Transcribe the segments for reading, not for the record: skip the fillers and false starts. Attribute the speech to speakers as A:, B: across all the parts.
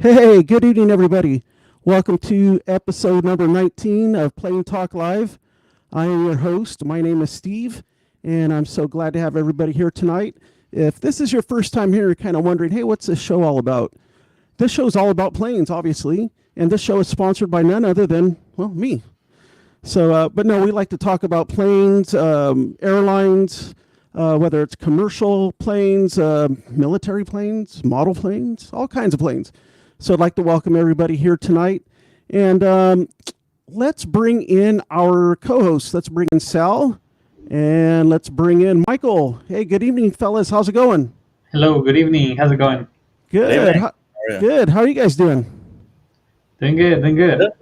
A: Hey, good evening, everybody. Welcome to episode number 19 of Plane Talk Live. I am your host. My name is Steve, and I'm so glad to have everybody here tonight. If this is your first time here, you're kind of wondering, hey, what's this show all about? This show is all about planes, obviously, and this show is sponsored by none other than, well, me. So, but no, we like to talk about planes, airlines, whether it's commercial planes, military planes, model planes, all kinds of planes. So I'd like to welcome everybody here tonight. And let's bring in our co-hosts. Let's bring in Sal, and let's bring in Michael. Hey, good evening, fellas. How's it going?
B: Hello, good evening. How's it going?
A: Good. Good. How are you guys doing?
B: Doing good, doing good.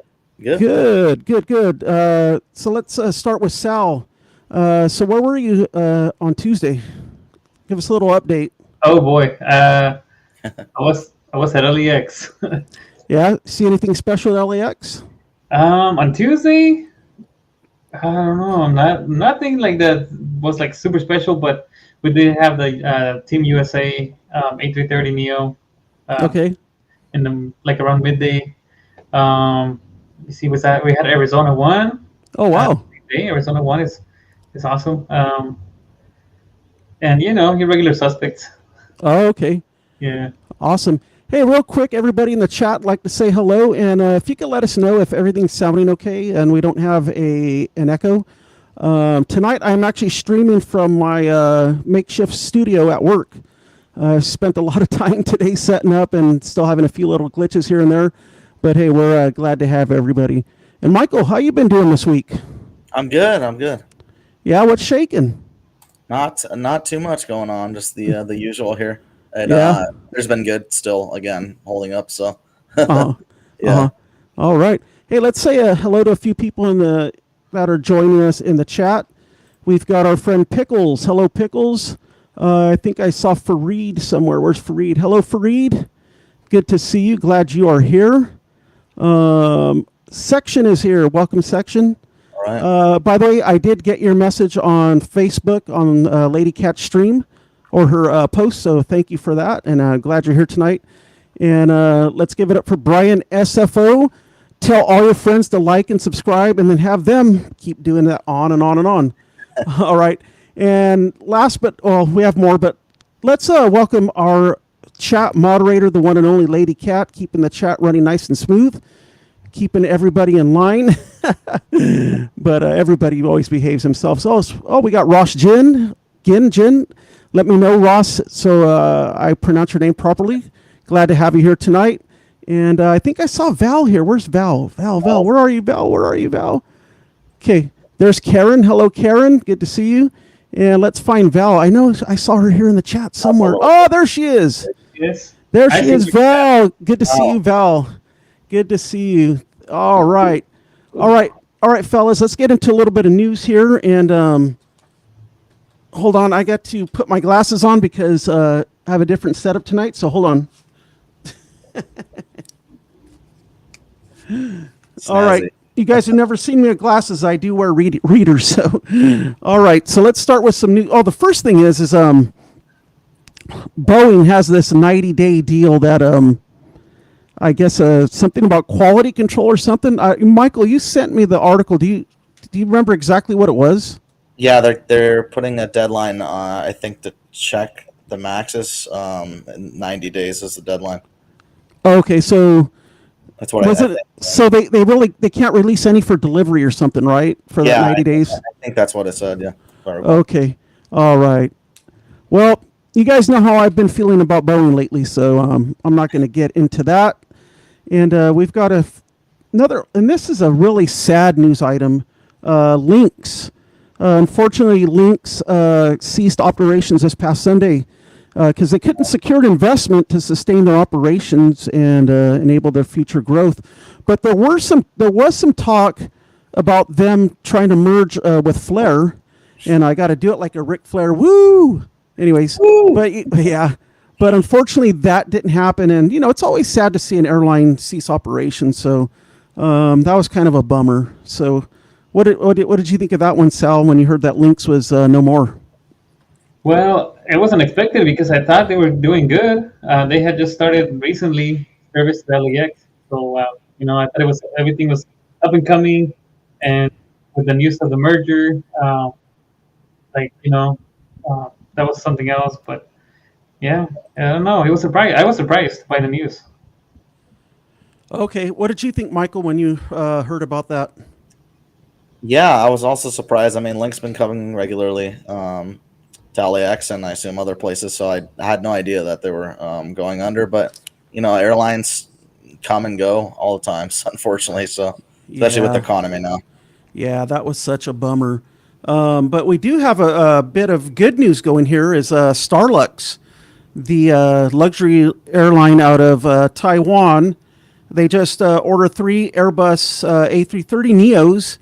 A: Good. So let's start with Sal. So where were you on Tuesday? Give us a little update.
B: Oh boy, I was at LAX.
A: Yeah. See anything special at LAX?
B: On Tuesday, I don't know. Nothing like that was like super special, but we did have the Team USA A330neo.
A: Okay.
B: In the like around midday. You see, we had Arizona 1.
A: Oh wow.
B: Arizona 1 is awesome. And your regular suspects.
A: Oh, okay.
B: Yeah.
A: Awesome. Hey, real quick, everybody in the chat like to say hello, and if you could let us know if everything's sounding okay and we don't have an echo. Tonight, I'm actually streaming from my makeshift studio at work. I spent a lot of time today setting up and still having a few little glitches here and there, but hey, we're glad to have everybody. And Michael, how you been doing this week?
C: I'm good.
A: Yeah, what's shaking?
C: Not too much going on, just the usual here. And,
A: Yeah.
C: There's been good still, again, holding up, so.
A: Yeah. All right. Hey, let's say hello to a few people that are joining us in the chat. We've got our friend Pickles. Hello, Pickles. I think I saw Fareed somewhere. Where's Fareed? Hello, Fareed. Good to see you. Glad you are here. Section is here. Welcome, Section.
C: All right.
A: By the way, I did get your message on Facebook on Lady Cat stream or her post, so thank you for that, and glad you're here tonight. And let's give it up for Brian SFO. Tell all your friends to like and subscribe, and then have them keep doing that on and on and on. All right. And last but, we have more, but let's welcome our chat moderator, the one and only Lady Cat, keeping the chat running nice and smooth, keeping everybody in line. But everybody always behaves themselves. So, we got Ross Jin. Let me know, Ross, so I pronounce your name properly. Glad to have you here tonight. And I think I saw Val here. Where's Val? Val, where are you, Val? Okay, there's Karen. Hello, Karen. Good to see you. And let's find Val. I know I saw her here in the chat somewhere. Oh, there she is.
B: Yes.
A: There she is, Val. Good to see you, Val. Good to see you. All right, fellas. Let's get into a little bit of news here. And hold on. I got to put my glasses on because I have a different setup tonight. So hold on. All right. You guys have never seen me with glasses. I do wear readers. So, all right. So let's start with some news. Oh, the first thing is Boeing has this 90-day deal that I guess something about quality control or something. Michael, you sent me the article. Do you remember exactly what it was?
C: Yeah, they're putting a deadline, I think, to check the maxes. 90 days is the deadline.
A: Okay, so
C: that's what I think.
A: So they can't release any for delivery or something, right? For that 90 days?
C: I think that's what it said, yeah.
A: Okay, all right. Well, you guys know how I've been feeling about Boeing lately, so I'm not going to get into that. And we've got another, and this is a really sad news item, Lynx. Unfortunately, Lynx ceased operations this past Sunday because they couldn't secure investment to sustain their operations and enable their future growth. But there was some talk about them trying to merge with Flair, and I got to do it like a Ric Flair, woo! Anyways, but unfortunately that didn't happen, and it's always sad to see an airline cease operations. So that was kind of a bummer. So what did you think of that one, Sal, when you heard that Lynx was no more?
B: Well, it was unexpected because I thought they were doing good. They had just started recently service to LAX. So I thought it was everything was up and coming, and with the news of the merger, like that was something else. But yeah, I don't know. It was surprised. I was surprised by the news.
A: Okay, what did you think, Michael, when you heard about that?
C: Yeah, I was also surprised. I mean, Link's been coming regularly to LAX and I assume other places, so I had no idea that they were going under. But airlines come and go all the time, unfortunately. So especially with the
A: Yeah,
C: economy now.
A: yeah, that was such a bummer. But we do have a bit of good news going here. Is Starlux, the luxury airline out of Taiwan? They just ordered 3 Airbus A330 Neos,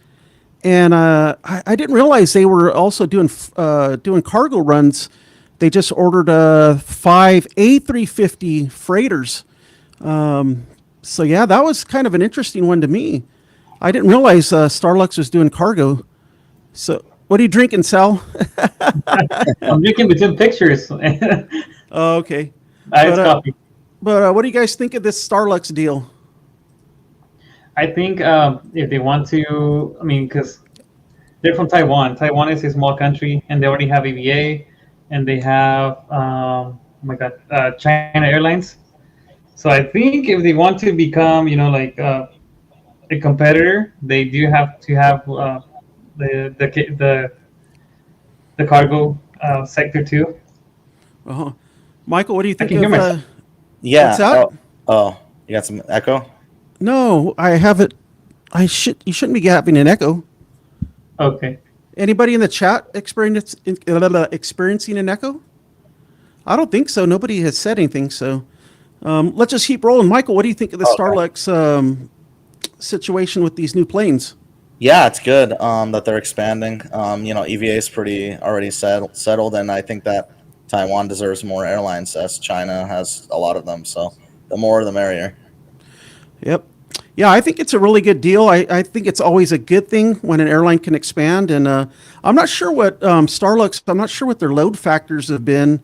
A: and I didn't realize they were also doing cargo runs. They just ordered 5 A350 freighters. So yeah, that was kind of an interesting one to me. I didn't realize Starlux was doing cargo. So what are you drinking, Sal?
B: I'm looking between pictures.
A: Oh, okay.
B: It's
A: But
B: coffee.
A: what do you guys think of this Starlux deal?
B: I think if they want to, I mean, because they're from Taiwan. Taiwan is a small country, and they already have AVA, and they have oh my God, China Airlines. So I think if they want to become, like a competitor, they do have to have the the cargo sector too.
A: Uh-huh. Michael, what do you
B: I
A: think
B: can hear
A: of?
B: myself.
A: What's
C: Yeah.
A: that?
C: Oh, you got some echo?
A: No, I haven't. You shouldn't be having an echo.
B: Okay.
A: Anybody in the chat experiencing an echo? I don't think so. Nobody has said anything. So let's just keep rolling. Michael, what do you think of the
C: Okay.
A: Starlux situation with these new planes?
C: Yeah, it's good that they're expanding. EVA is pretty already settled, and I think that Taiwan deserves more airlines as China has a lot of them. So the more, the merrier.
A: Yep. Yeah, I think it's a really good deal. I think it's always a good thing when an airline can expand. And I'm not sure what Starlux, I'm not sure what their load factors have been,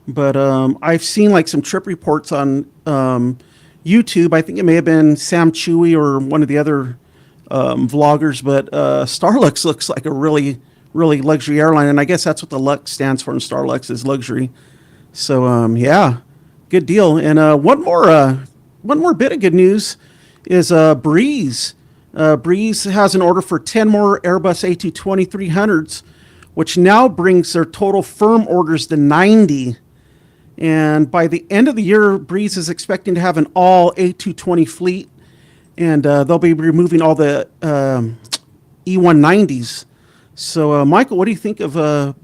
A: but I've seen like some trip reports on YouTube. I think it may have been Sam Chewy or one of the other vloggers, but Starlux looks like a really, really luxury airline. And I guess that's what the Lux stands for in Starlux is luxury. So yeah, good deal. And one more bit of good news is Breeze. Breeze has an order for 10 more Airbus A220-300s, which now brings their total firm orders to 90. And by the end of the year, Breeze is expecting to have an all A220 fleet, and they'll be removing all the E190s. So, Michael, what do you think of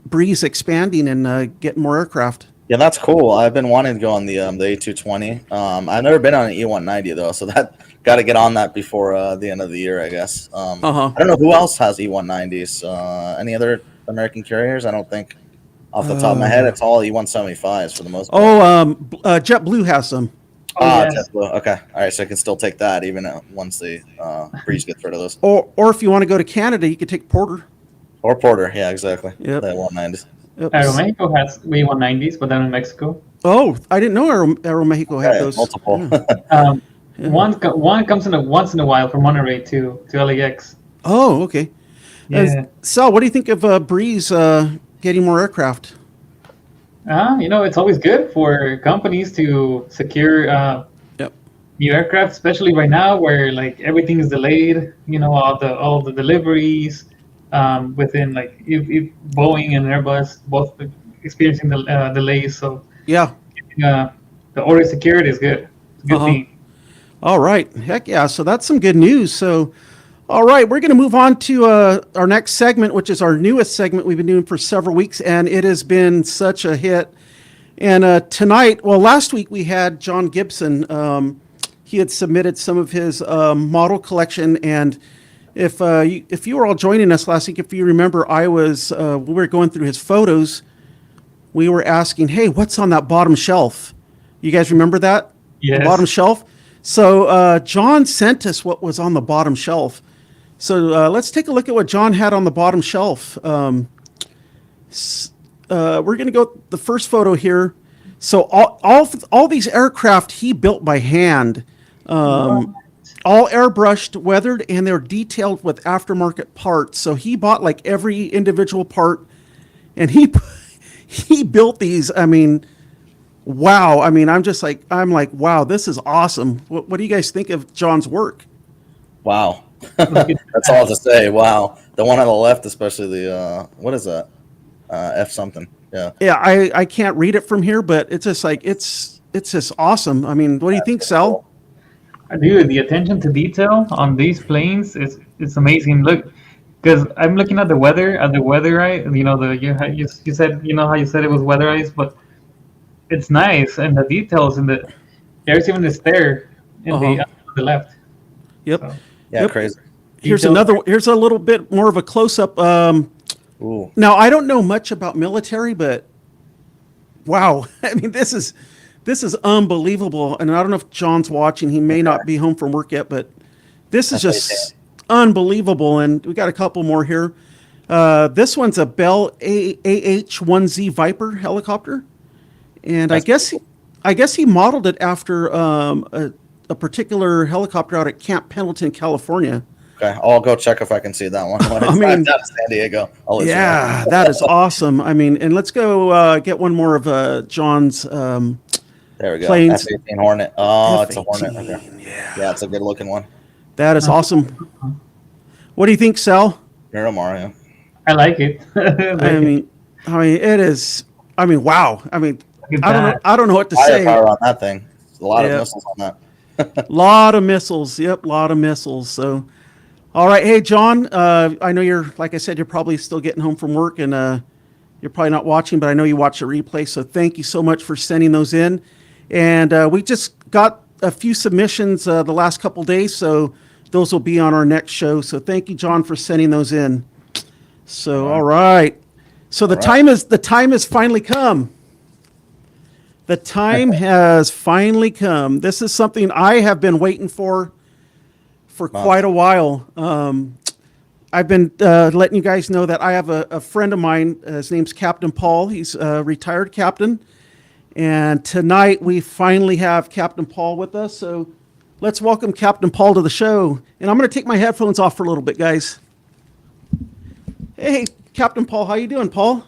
A: Breeze expanding and getting more aircraft?
C: Yeah, that's cool. I've been wanting to go on the A220. I've never been on an E190 though, so that got to get on that before the end of the year, I guess.
A: Uh-huh.
C: I don't know who else has E190s. Any other American carriers? I don't think off the top of my head. It's all E175s for the most part.
A: JetBlue has some.
B: Oh yes.
C: JetBlue. Okay, all right. So I can still take that even once the Breeze gets rid of those.
A: Or if you want to go to Canada, you could take Porter.
C: Or Porter. Yeah, exactly.
A: Yep.
C: The 190s.
A: Yep.
B: Aeromexico has A190s, but down in Mexico.
A: Oh, I didn't know Aeromexico had
C: Okay,
A: those.
C: multiple.
A: Yeah.
B: One comes once in a while from Monterey to LAX.
A: Oh, okay.
B: Yeah.
A: Sal, what do you think of Breeze getting more aircraft?
B: It's always good for companies to secure
A: Yep.
B: new aircraft, especially right now where like everything is delayed. All the deliveries within like if Boeing and Airbus both experiencing the delays. So
A: Yeah.
B: the order secured is good. It's a good
A: Uh-huh.
B: thing.
A: All right. Heck yeah. So that's some good news. So, all right, we're going to move on to our next segment, which is our newest segment we've been doing for several weeks, and it has been such a hit. And last week we had John Gibson. He had submitted some of his model collection, and if you were all joining us last week, if you remember, we were going through his photos. We were asking, hey, what's on that bottom shelf? You guys remember that?
B: Yes.
A: The bottom shelf? So John sent us what was on the bottom shelf. So let's take a look at what John had on the bottom shelf. We're going to go the first photo here. So all these aircraft he built by hand, all airbrushed, weathered, and they're detailed with aftermarket parts. So he bought like every individual part, and he built these. I mean, wow. I mean, I'm like, wow, this is awesome. What do you guys think of John's work?
C: Wow. That's all to say. Wow. The one on the left, especially the what is that? F something. Yeah.
A: Yeah, I can't read it from here, but it's just like it's just awesome. I mean, what do you think, Sal?
B: Dude, the attention to detail on these planes is it's amazing. Look, because I'm looking at the weather, you know, you said, you know how you said it was weatherized, but it's nice, and the details in there's even a stair in
A: Uh-huh.
B: the left.
A: Yep.
B: So,
C: Yeah.
A: Yep.
C: Crazy.
A: Here's
B: detail.
A: here's a little bit more of a close up.
C: Ooh.
A: Now I don't know much about military, but wow, I mean this is unbelievable. And I don't know if John's watching; he may not be home from work yet, but this is just unbelievable. And we got a couple more here. This one's a Bell AH-1Z Viper helicopter, and I guess he modeled it after a particular helicopter out at Camp Pendleton, California.
C: Okay, I'll go check if I can see that one. When it's
A: mean,
C: out of San Diego, I'll let you know.
A: Yeah, that is awesome. I mean, and let's go get one more of John's
C: There we go.
A: planes.
C: F-18 Hornet. Oh, it's a Hornet.
A: F-18,
C: Okay. Yeah, it's a good looking one.
A: That is awesome. What do you think, Sal?
C: Miramar, yeah.
B: I like it.
A: I mean, it is. I mean, wow. I mean,
B: Look at that.
A: I don't know what to say.
C: Firepower on that thing. There's a lot of
A: Yeah.
C: missiles on that.
A: Lot of missiles. Yep, lot of missiles. So, all right. Hey, John. I know you're, like I said, you're probably still getting home from work, and you're probably not watching, but I know you watch the replay. So, thank you so much for sending those in. And we just got a few submissions the last couple days, so those will be on our next show. So, thank you, John, for sending those in. So, all right. So the time has finally come. The time has finally come. This is something I have been waiting for quite a while. I've been letting you guys know that I have a friend of mine. His name's Captain Paul. He's a retired captain. And tonight we finally have Captain Paul with us. So let's welcome Captain Paul to the show. And I'm going to take my headphones off for a little bit, guys. Hey, Captain Paul, how you doing, Paul?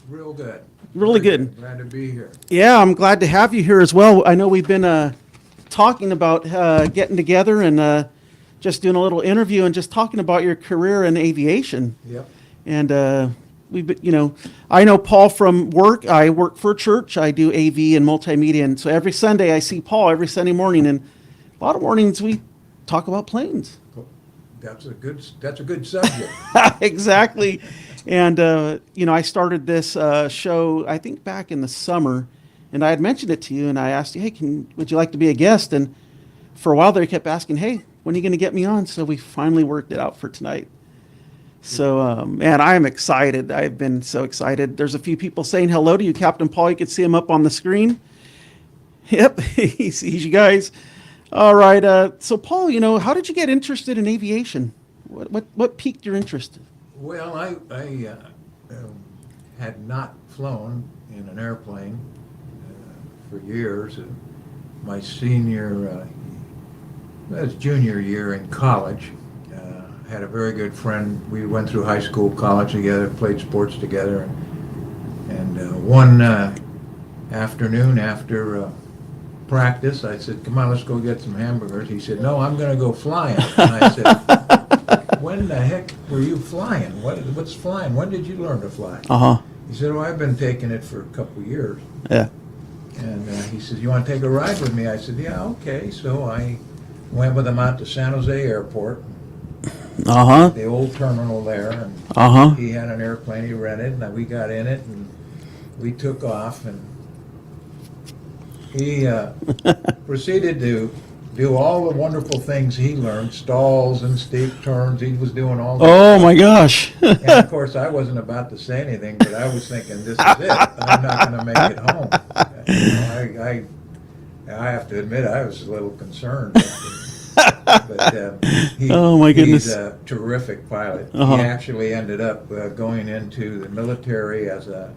D: Real good.
A: Really
D: Very
A: good.
D: Glad to be here.
A: Yeah, I'm glad to have you here as well. I know we've been talking about getting together and just doing a little interview and just talking about your career in aviation.
D: Yep.
A: And we've been, you know, I know Paul from work. I work for a church. I do AV and multimedia, and so every Sunday I see Paul every Sunday morning, and a lot of mornings we talk about planes.
D: That's a good subject.
A: Exactly. And, you know, I started this show, I think back in the summer, and I had mentioned it to you, and I asked you, hey, would you like to be a guest? And for a while there, you kept asking, hey, when are you going to get me on? So we finally worked it out for tonight. So, man, I'm excited. I've been so excited. There's a few people saying hello to you, Captain Paul. You can see him up on the screen. Yep, he sees you guys. All right. So, Paul, you know, how did you get interested in aviation? What piqued your interest?
D: Well, I had not flown in an airplane for years. My junior year in college, had a very good friend. We went through high school, college together, played sports together. And one afternoon after practice, I said, come on, let's go get some hamburgers. He said, no, I'm going to go flying. And I said, when the heck were you flying? What's flying? When did you learn to fly?
A: Uh-huh.
D: He said, well, I've been taking it for a couple of years.
A: Yeah.
D: And he said, you want to take a ride with me? I said, yeah, okay. So I went with him out to San Jose Airport,
A: Uh-huh.
D: the old terminal there. And
A: Uh-huh.
D: he had an airplane he rented, and we got in it, and we took off. And he proceeded to do all the wonderful things he learned, stalls and steep turns. He was doing all that.
A: Oh, my gosh.
D: And of course, I wasn't about to say anything, but I was thinking, this is it. I'm not going to make it home. You know, I have to admit, I was a little concerned. But
A: Oh, my goodness.
D: He's a terrific pilot.
A: Uh-huh.
D: He actually ended up going into the military as a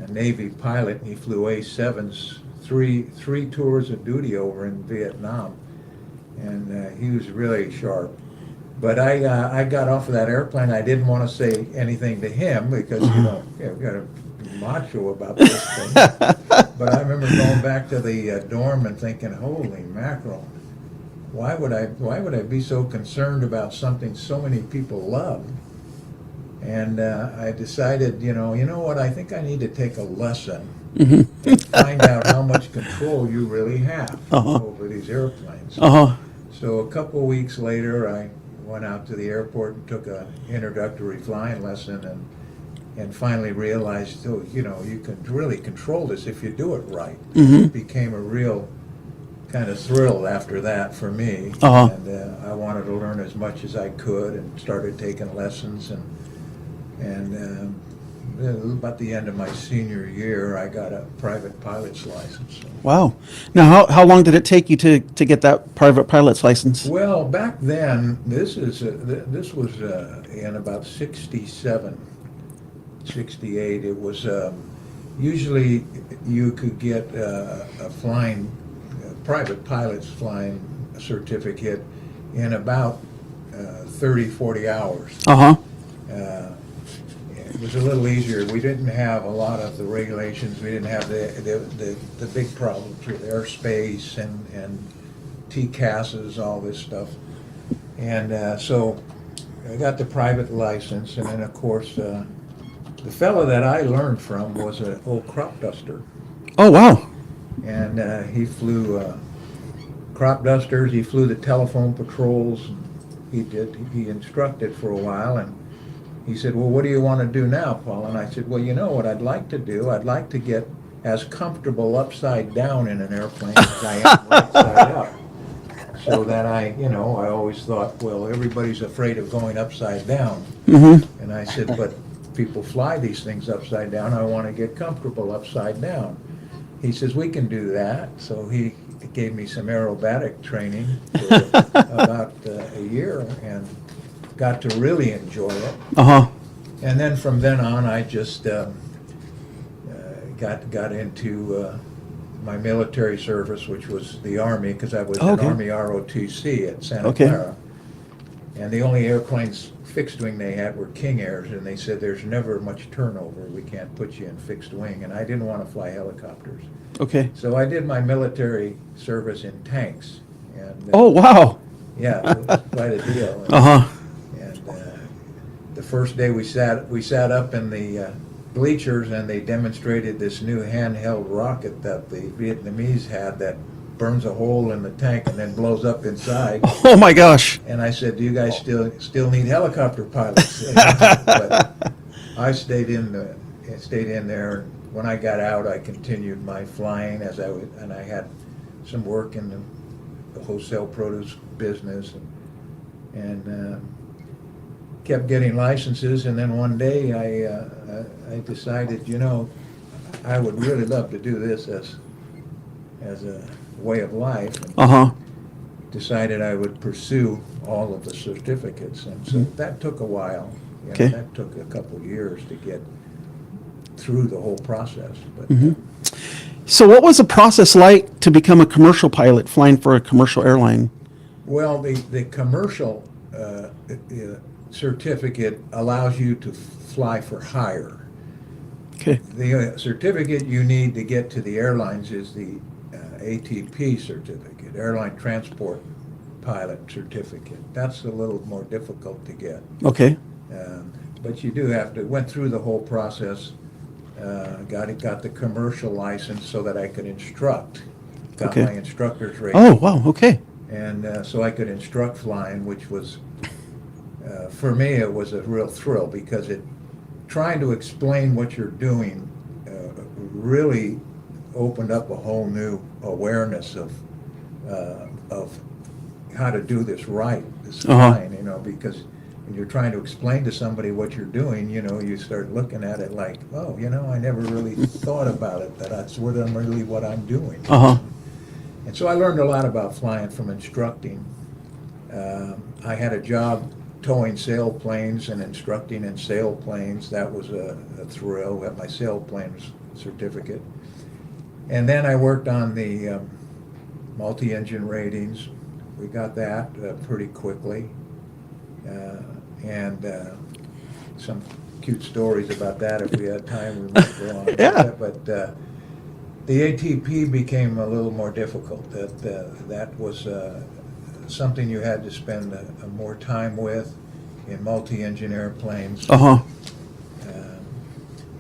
D: Navy pilot. He flew A-7s three tours of duty over in Vietnam, and he was really sharp. But I got off of that airplane. I didn't want to say anything to him because we got to be macho about this thing. But I remember going back to the dorm and thinking, "Holy mackerel! Why would I be so concerned about something so many people love?" And I decided, you know what? I think I need to take a lesson and find out how much control you really have over these airplanes. So a couple of weeks later, I went out to the airport and took an introductory flying lesson, and finally realized, you can really control this if you do it right. It became a real kind of thrill after that for me, and I wanted to learn as much as I could, and started taking lessons, and about the end of my senior year, I got a private pilot's license.
A: Wow. Now, how long did it take you to get that private pilot's license?
D: Well, back then, this was in about 67, 68. It was usually you could get a private pilot's flying certificate in about 30, 40 hours. It was a little easier. We didn't have a lot of the regulations. We didn't have the big problems with airspace and TCASs, all this stuff. And so I got the private license, and then of course the fellow that I learned from was an old crop duster.
A: Oh, wow.
D: And he flew crop dusters. He flew the telephone patrols. He instructed for a while, and he said, "Well, what do you want to do now, Paul?" And I said, "Well, you know what I'd like to do? I'd like to get as comfortable upside down in an airplane as I am right side up." So that I always thought, well, everybody's afraid of going upside down. And I said, but people fly these things upside down. I want to get comfortable upside down. He says, "We can do that." So he gave me some aerobatic training for about a year, and got to really enjoy it. And then from then on, I just got into my military service, which was the Army, because I was in Army ROTC at Santa Clara. And the only airplanes fixed wing they had were King Airs, and they said there's never much turnover. We can't put you in fixed wing, and I didn't want to fly helicopters. So I did my military service in tanks. And,
A: oh, wow.
D: Yeah, it was quite a deal. And the first day we sat up in the bleachers, and they demonstrated this new handheld rocket that the Vietnamese had that burns a hole in the tank and then blows up inside.
A: Oh my gosh!
D: And I said, "Do you guys still need helicopter pilots?" But I stayed in there. When I got out, I continued my flying and I had some work in the wholesale produce business, and kept getting licenses. And then one day I decided, I would really love to do this as a way of life. And decided I would pursue all of the certificates, and so that took a while. That took a couple of years to get through the whole process. But
A: so what was the process like to become a commercial pilot flying for a commercial airline?
D: Well, the commercial certificate allows you to fly for hire. The certificate you need to get to the airlines is the ATP certificate, Airline Transport Pilot Certificate. That's a little more difficult to get. But you do have to, went through the whole process, got the commercial license so that I could instruct, got my instructor's rating.
A: Oh, wow,
D: And so I could instruct flying, which was, for me, it was a real thrill, because trying to explain what you're doing really opened up a whole new awareness of how to do this right, this flying, because when you're trying to explain to somebody what you're doing, you start looking at it like, oh, I never really thought about it, that's really what I'm doing. And so I learned a lot about flying from instructing. I had a job towing sailplanes and instructing in sailplanes. That was a thrill. Got my sailplane certificate. And then I worked on the multi-engine ratings. We got that pretty quickly. And some cute stories about that. If we had time, we might go on.
A: Yeah.
D: But the ATP became a little more difficult. That was something you had to spend more time with in multi-engine airplanes.
A: Uh-huh.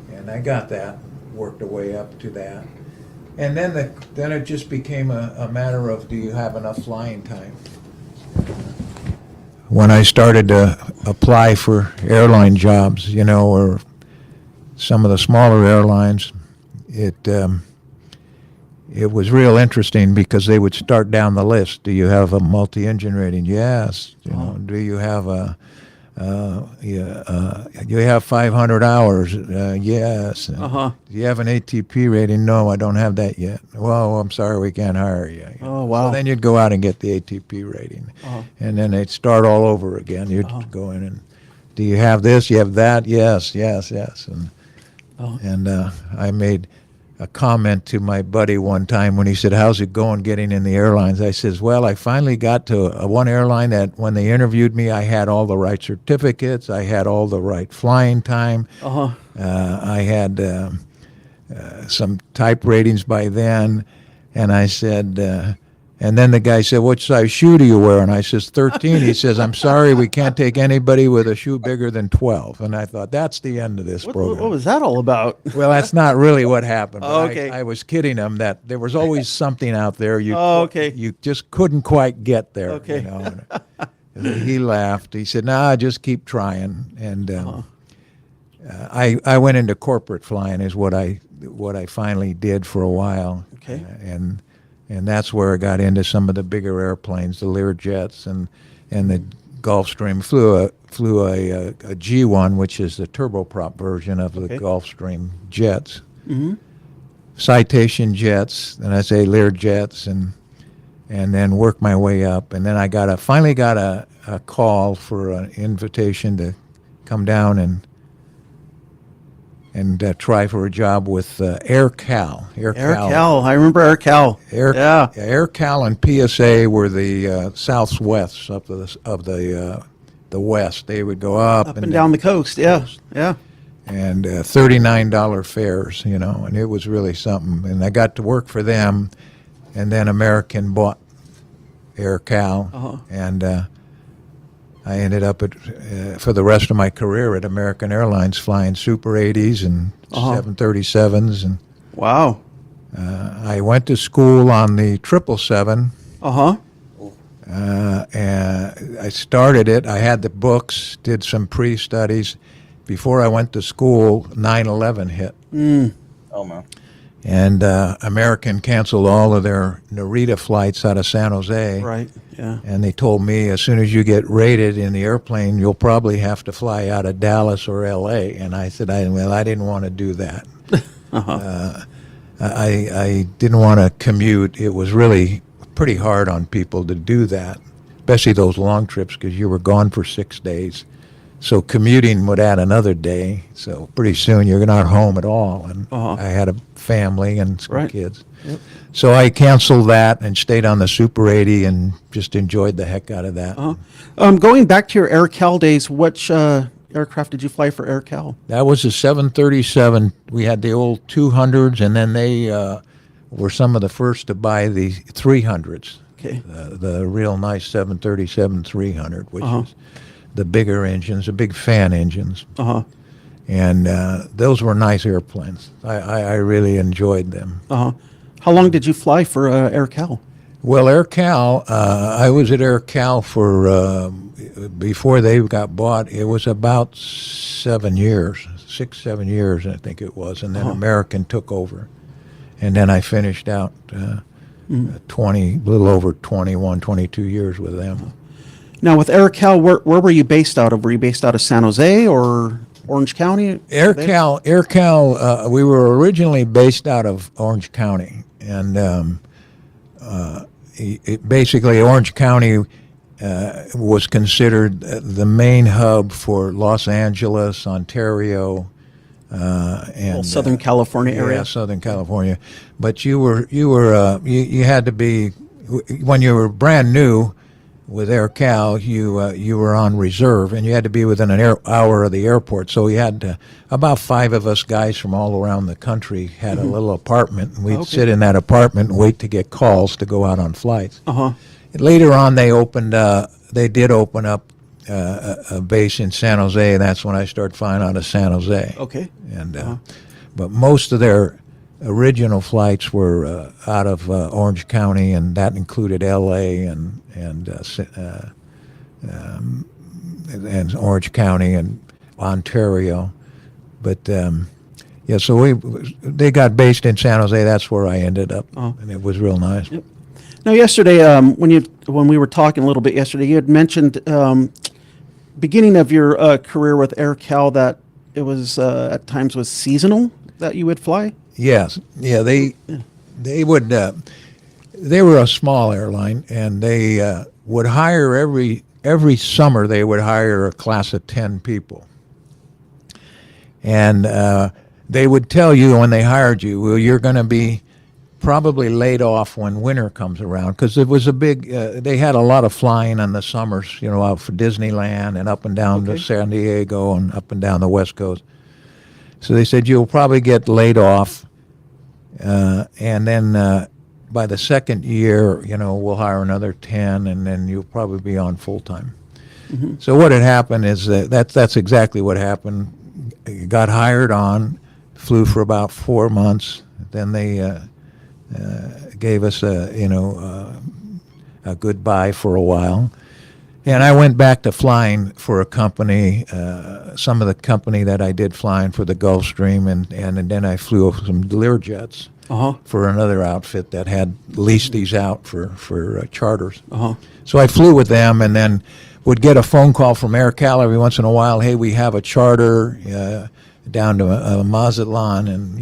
D: And I got that, worked a way up to that. And then it just became a matter of, do you have enough flying time? When I started to apply for airline jobs, or some of the smaller airlines, it was real interesting because they would start down the list. Do you have a multi-engine rating? Yes. Do you have you have 500 hours? Yes.
A: Uh-huh.
D: Do you have an ATP rating? No, I don't have that yet. Well, I'm sorry, we can't hire you.
A: Oh, wow.
D: So then you'd go out and get the ATP rating.
A: Uh-huh.
D: And then they'd start all over again. You'd go in and, do you have this? You have that? Yes. And I made a comment to my buddy one time when he said, how's it going getting in the airlines? I says, well, I finally got to one airline that when they interviewed me, I had all the right certificates. I had all the right flying time.
A: Uh-huh.
D: I had some type ratings by then. And I said, and then the guy said, what size shoe do you wear? And I says, 13. He says, I'm sorry, we can't take anybody with a shoe bigger than 12. And I thought, that's the end of this program.
A: What was that all about?
D: Well, that's not really what happened.
A: Oh, okay.
D: I was kidding him that there was always something out there.
A: Okay.
D: You just couldn't quite get there.
A: Okay.
D: And he laughed. He said, nah, just keep trying. And I went into corporate flying is what I finally did for a while.
A: Okay.
D: And that's where I got into some of the bigger airplanes, the Learjets and the Gulfstream. Flew a G1, which is the turboprop version of the Gulfstream jets.
A: Mm-hmm.
D: Citation jets, and I say Learjets, and then worked my way up. And then I finally got a call for an invitation to come down and try for a job with AirCal.
A: AirCal. I remember AirCal.
D: AirCal and PSA were the southwest of the west. They would go up
A: and down the coast. Yeah.
D: And $39 fares, and it was really something. And I got to work for them, and then American bought AirCal, and I ended up for the rest of my career at American Airlines flying Super 80s and 737s. And
A: wow.
D: I went to school on the 777. And I started it. I had the books, did some pre-studies. Before I went to school, 9/11 hit.
C: Oh, man.
D: And American canceled all of their Narita flights out of San Jose.
A: Right, yeah.
D: And they told me, as soon as you get rated in the airplane, you'll probably have to fly out of Dallas or L.A. And I said, I didn't want to do that. I didn't want to commute. It was really pretty hard on people to do that, especially those long trips, because you were gone for 6 days. So commuting would add another day. So pretty soon you're not home at all. And I had a family and some kids.
A: Yep.
D: So I canceled that and stayed on the Super 80 and just enjoyed the heck out of that.
A: Going back to your AirCal days, which aircraft did you fly for AirCal?
D: That was a 737. We had the old 200s, and then they were some of the first to buy the 300s.
A: Okay.
D: The real nice 737-300, which is the bigger engines, the big fan engines. And those were nice airplanes. I really enjoyed them.
A: How long did you fly for AirCal?
D: Well, AirCal, I was at AirCal for, before they got bought, it was about 7 years, 6, 7 years, I think it was. And then American took over. And then I finished out 20, a little over 21, 22 years with them.
A: Now, with AirCal, where were you based out of? Were you based out of San Jose or Orange County?
D: AirCal, we were originally based out of Orange County. And basically, Orange County was considered the main hub for Los Angeles, Ontario, and
A: Southern California area.
D: Yeah, Southern California. But you had to be, when you were brand new with Air Cal, you were on reserve, and you had to be within an hour of the airport. So we had about 5 of us guys from all around the country had a little apartment, and we'd sit in that apartment and wait to get calls to go out on flights. Later on, they did open up a base in San Jose, and that's when I started flying out of San Jose.
A: Okay.
D: And but most of their original flights were out of Orange County, and that included L.A. and Orange County and Ontario. But yeah, so they got based in San Jose. That's where I ended up, and it was real nice.
A: Yep. Now, yesterday, when we were talking a little bit yesterday, you had mentioned beginning of your career with Air Cal that it was at times was seasonal that you would fly.
D: Yes, yeah, they would. They were a small airline, and they would hire every summer. They would hire a class of 10 people, and they would tell you when they hired you, well, you're going to be probably laid off when winter comes around, because it was a big. They had a lot of flying in the summers, out for Disneyland and up and down to San Diego and up and down the West Coast. So they said you'll probably get laid off, and then by the second year, we'll hire another 10, and then you'll probably be on full time. So what had happened is that's exactly what happened. Got hired on, flew for about 4 months. Then they gave us a goodbye for a while. And I went back to flying for a company, some of the company that I did flying for the Gulfstream, and then I flew some Learjets for another outfit that had leased these out for charters. So I flew with them, and then would get a phone call from Air Cal every once in a while. Hey, we have a charter down to Mazatlan, and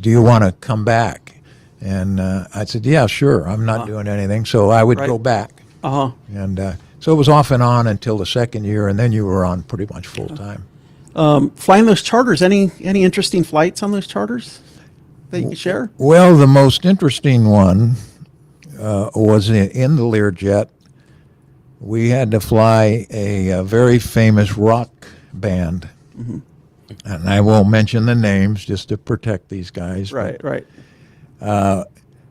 D: do you want to come back? And I said, yeah, sure. I'm not doing anything, so I would go back. And so it was off and on until the second year, and then you were on pretty much full time.
A: Flying those charters, any interesting flights on those charters that you can share?
D: Well, the most interesting one was in the Learjet. We had to fly a very famous rock band, and I won't mention the names just to protect these guys.
A: Right.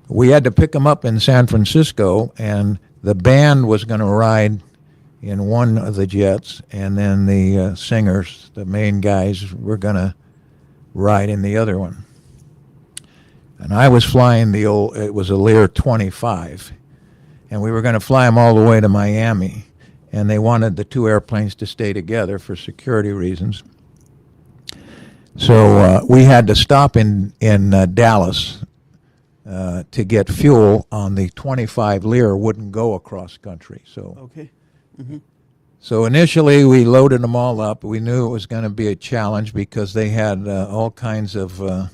D: We had to pick them up in San Francisco, and the band was going to ride in one of the jets, and then the singers, the main guys, were going to ride in the other one. And I was flying it was a Lear 25, and we were going to fly them all the way to Miami, and they wanted the two airplanes to stay together for security reasons. So we had to stop in Dallas to get fuel on the 25 Lear. Wouldn't go across country. So So initially we loaded them all up. We knew it was going to be a challenge because they had all kinds of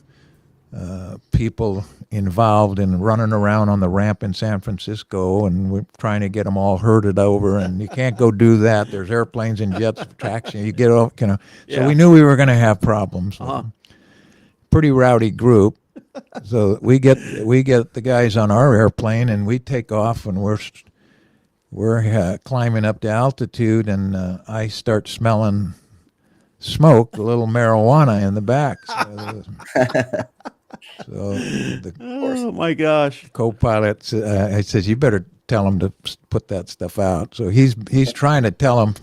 D: people involved in running around on the ramp in San Francisco, and we're trying to get them all herded over, and you can't go do that. There's airplanes and jets for taxi. You get off, So we knew we were going to have problems. Pretty rowdy group. So we get the guys on our airplane, and we take off, and we're climbing up to altitude, and I start smelling smoke, a little marijuana in the back.
A: Oh my gosh!
D: Co-pilot, I says, you better tell him to put that stuff out. So he's trying to tell him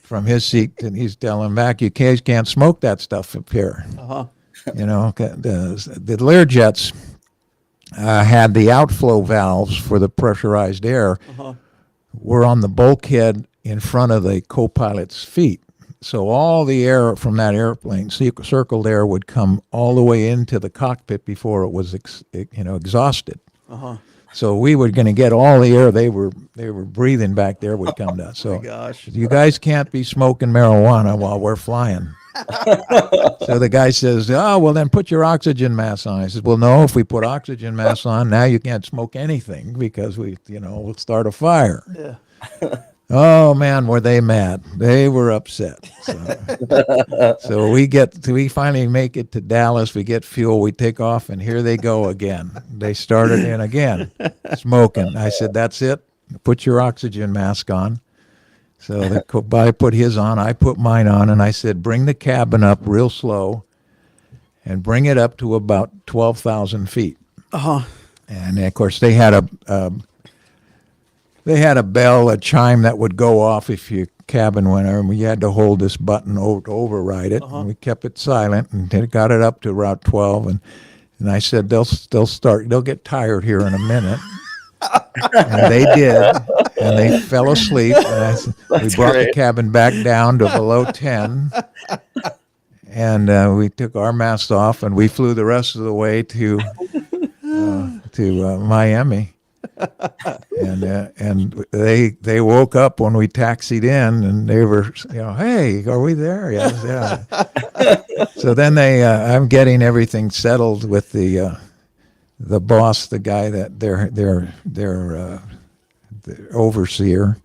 D: from his seat, and he's telling back, you can't smoke that stuff up here. The Learjets had the outflow valves for the pressurized air were on the bulkhead in front of the co-pilot's feet. So all the air from that airplane, circled air, would come all the way into the cockpit before it was exhausted. So we were going to get all the air they were breathing back there would come down. So you guys can't be smoking marijuana while we're flying. So the guy says, oh, well, then put your oxygen mask on. I said, well, no, if we put oxygen masks on, now you can't smoke anything because we'll start a fire. Oh man, were they mad? They were upset. So we finally make it to Dallas. We get fuel. We take off, and here they go again. They started in again, smoking. I said, "That's it. Put your oxygen mask on." So the guy put his on. I put mine on, and I said, "Bring the cabin up real slow, and bring it up to about 12,000 feet." And of course, they had a bell, a chime that would go off if your cabin went over, and we had to hold this button to override it. And we kept it silent, and they got it up to Route 12. And I said, they'll get tired here in a minute. And they did, and they fell asleep. And we brought the cabin back down to below 10. And we took our masks off, and we flew the rest of the way to Miami. And they woke up when we taxied in, and they were, hey, are we there? Yes, yeah. So then I'm getting everything settled with the boss, the guy that their overseer,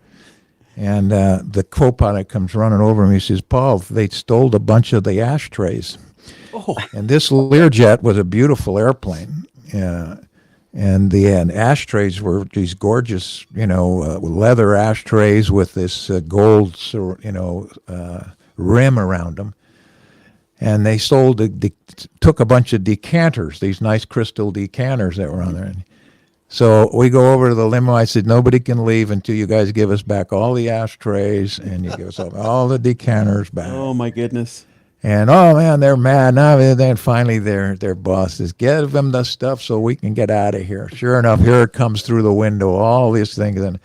D: and the co-pilot comes running over me. He says, "Paul, they stole a bunch of the ashtrays." Oh. And this Learjet was a beautiful airplane. And the ashtrays were these gorgeous, leather ashtrays with this gold, rim around them. And they took a bunch of decanters, these nice crystal decanters that were on there. So we go over to the limo. I said, "Nobody can leave until you guys give us back all the ashtrays, and you give us all the decanters back."
A: Oh my goodness.
D: And oh man, they're mad. Now then finally their boss says, "Give them the stuff so we can get out of here." Sure enough, here it comes through the window, all these things. And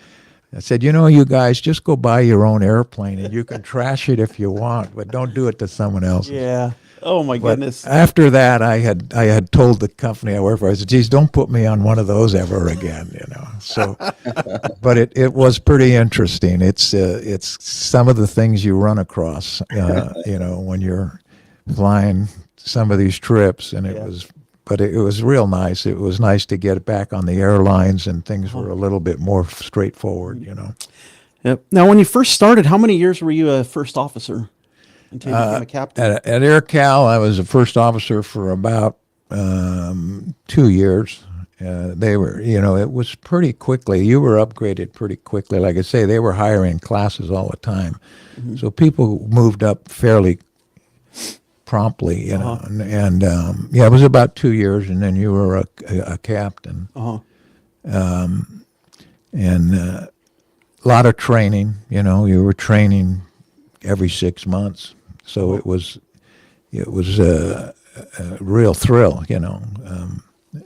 D: I said, you guys just go buy your own airplane, and you can trash it if you want, but don't do it to someone else.
A: Yeah. Oh my goodness.
D: After that, I had told the company I work for, I said, "Geez, don't put me on one of those ever again." So, but it was pretty interesting. It's some of the things you run across, when you're flying some of these trips, and it was real nice. It was nice to get back on the airlines, and things were a little bit more straightforward,
A: Yep. Now, when you first started, how many years were you a first officer until you became a captain?
D: At AirCal, I was a first officer for about 2 years. They were, it was pretty quickly. You were upgraded pretty quickly. Like I say, they were hiring classes all the time. Mm-hmm. So people moved up fairly promptly, And it was about 2 years, and then you were a captain. And a lot of training, you were training every 6 months. So it was a real thrill,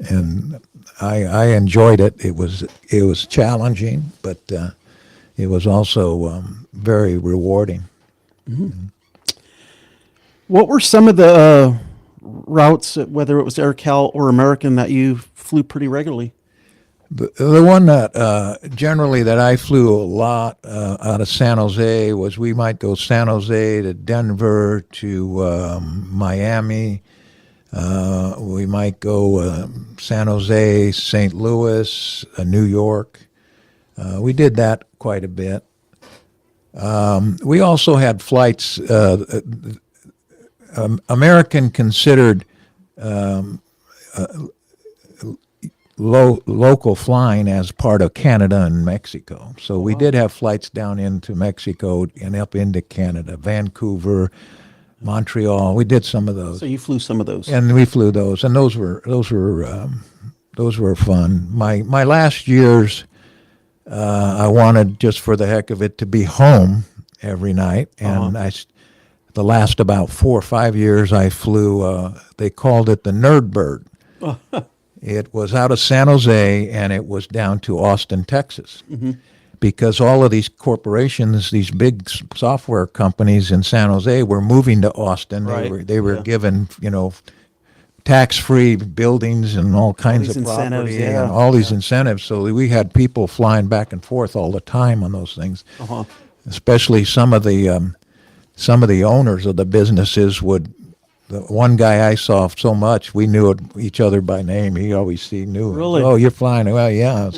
D: and I enjoyed it. It was challenging, but it was also very rewarding.
A: Mm-hmm. What were some of the routes, whether it was AirCal or American, that you flew pretty regularly?
D: The one that generally that I flew a lot out of San Jose was, we might go San Jose to Denver to Miami. We might go San Jose, St. Louis, New York. We did that quite a bit. We also had flights. American considered local flying as part of Canada and Mexico. So we did have flights down into Mexico and up into Canada, Vancouver, Montreal. We did some of those.
A: So you flew some of those.
D: And we flew those, and those were fun. My last years, I wanted, just for the heck of it, to be home every night, and the last about 4 or 5 years I flew. They called it the Nerd Bird. It was out of San Jose, and it was down to Austin, Texas, because all of these corporations, these big software companies in San Jose, were moving to Austin.
A: Right.
D: They were given, tax-free buildings and all kinds of property and all these incentives. So we had people flying back and forth all the time on those things. Especially some of the owners of the businesses would the one guy I saw so much, we knew each other by name. He always knew.
A: Really?
D: Oh, you're flying? Well, yeah.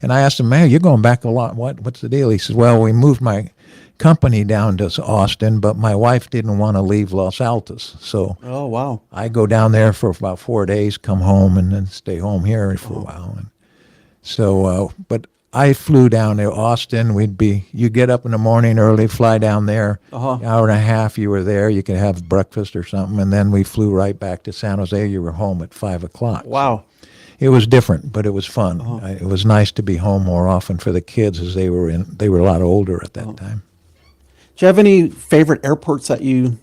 D: And I asked him, man, you're going back a lot. What's the deal? He says, well, we moved my company down to Austin, but my wife didn't want to leave Los Altos. So
A: Oh, wow.
D: I go down there for about 4 days, come home, and then stay home here for a while. And so, but I flew down to Austin. You get up in the morning early, fly down there, hour and a half you were there. You could have breakfast or something, and then we flew right back to San Jose. You were home at 5 o'clock.
A: Wow.
D: It was different, but it was fun. It was nice to be home more often for the kids as they were a lot older at that time.
A: Do you have any favorite airports that you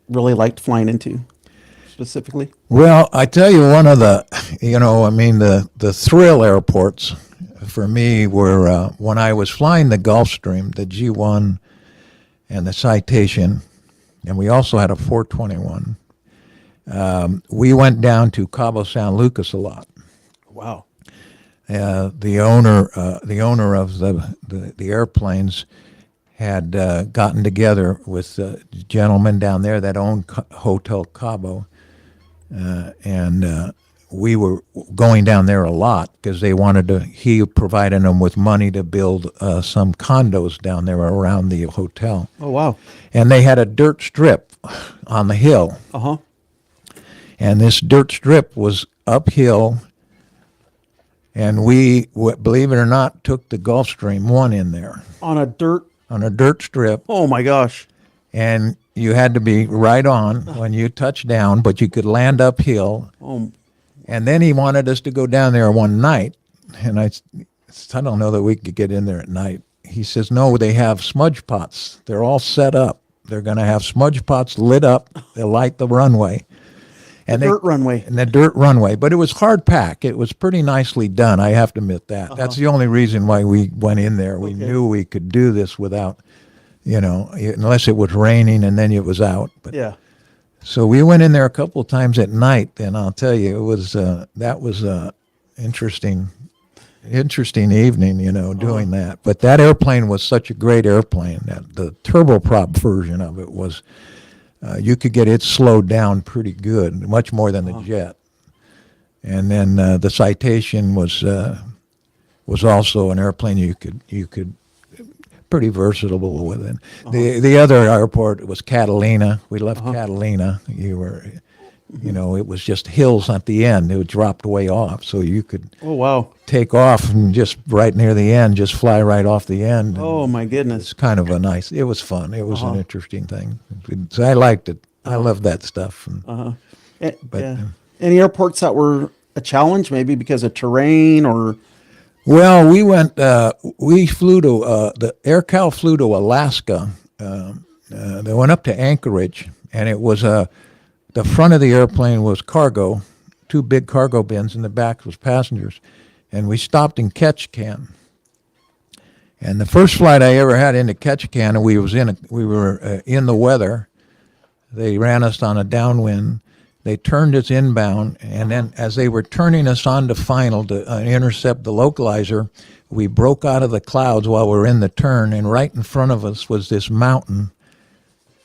A: really liked flying into specifically?
D: Well, I tell you, one of the, the thrill airports for me were when I was flying the Gulfstream, the G1 and the Citation, and we also had a 421. We went down to Cabo San Lucas a lot.
A: Wow.
D: The owner of the airplanes had gotten together with gentlemen down there that owned Hotel Cabo, and we were going down there a lot because he provided them with money to build some condos down there around the hotel.
A: Oh, wow.
D: And they had a dirt strip on the hill.
A: Uh-huh.
D: And this dirt strip was uphill, and we, believe it or not, took the Gulfstream 1 in there.
A: On a dirt
D: strip.
A: Oh, my gosh.
D: And you had to be right on when you touched down, but you could land uphill.
A: Oh.
D: And then he wanted us to go down there one night, and I don't know that we could get in there at night. He says, no, they have smudge pots. They're all set up. They're going to have smudge pots lit up. They'll light the runway. And
A: dirt runway.
D: And the dirt runway. But it was hard pack. It was pretty nicely done. I have to admit that. That's the only reason why we went in there. We knew we could do this without, unless it was raining and then it was out. But
A: Yeah.
D: so we went in there a couple of times at night, and I'll tell you, that was a interesting evening, doing that. But that airplane was such a great airplane. The turboprop version of it was, you could get it slowed down pretty good, much more than the jet. And then the Citation was also an airplane you could pretty versatile with it. The other airport was Catalina. We left Catalina. It was just hills at the end. It dropped way off, so you could take off and just right near the end, just fly right off the end.
A: Oh, my goodness.
D: It's kind of it was fun. It was an interesting thing. So I liked it. I loved that stuff. But
A: any airports that were a challenge, maybe because of terrain or?
D: Well, we flew to, the AirCal flew to Alaska. They went up to Anchorage, and it was, the front of the airplane was cargo, 2 big cargo bins, and the back was passengers. And we stopped in Ketchikan. And the first flight I ever had into Ketchikan, and we were in the weather. They ran us on a downwind. They turned us inbound, and then as they were turning us on to final to intercept the localizer, we broke out of the clouds while we were in the turn, and right in front of us was this mountain,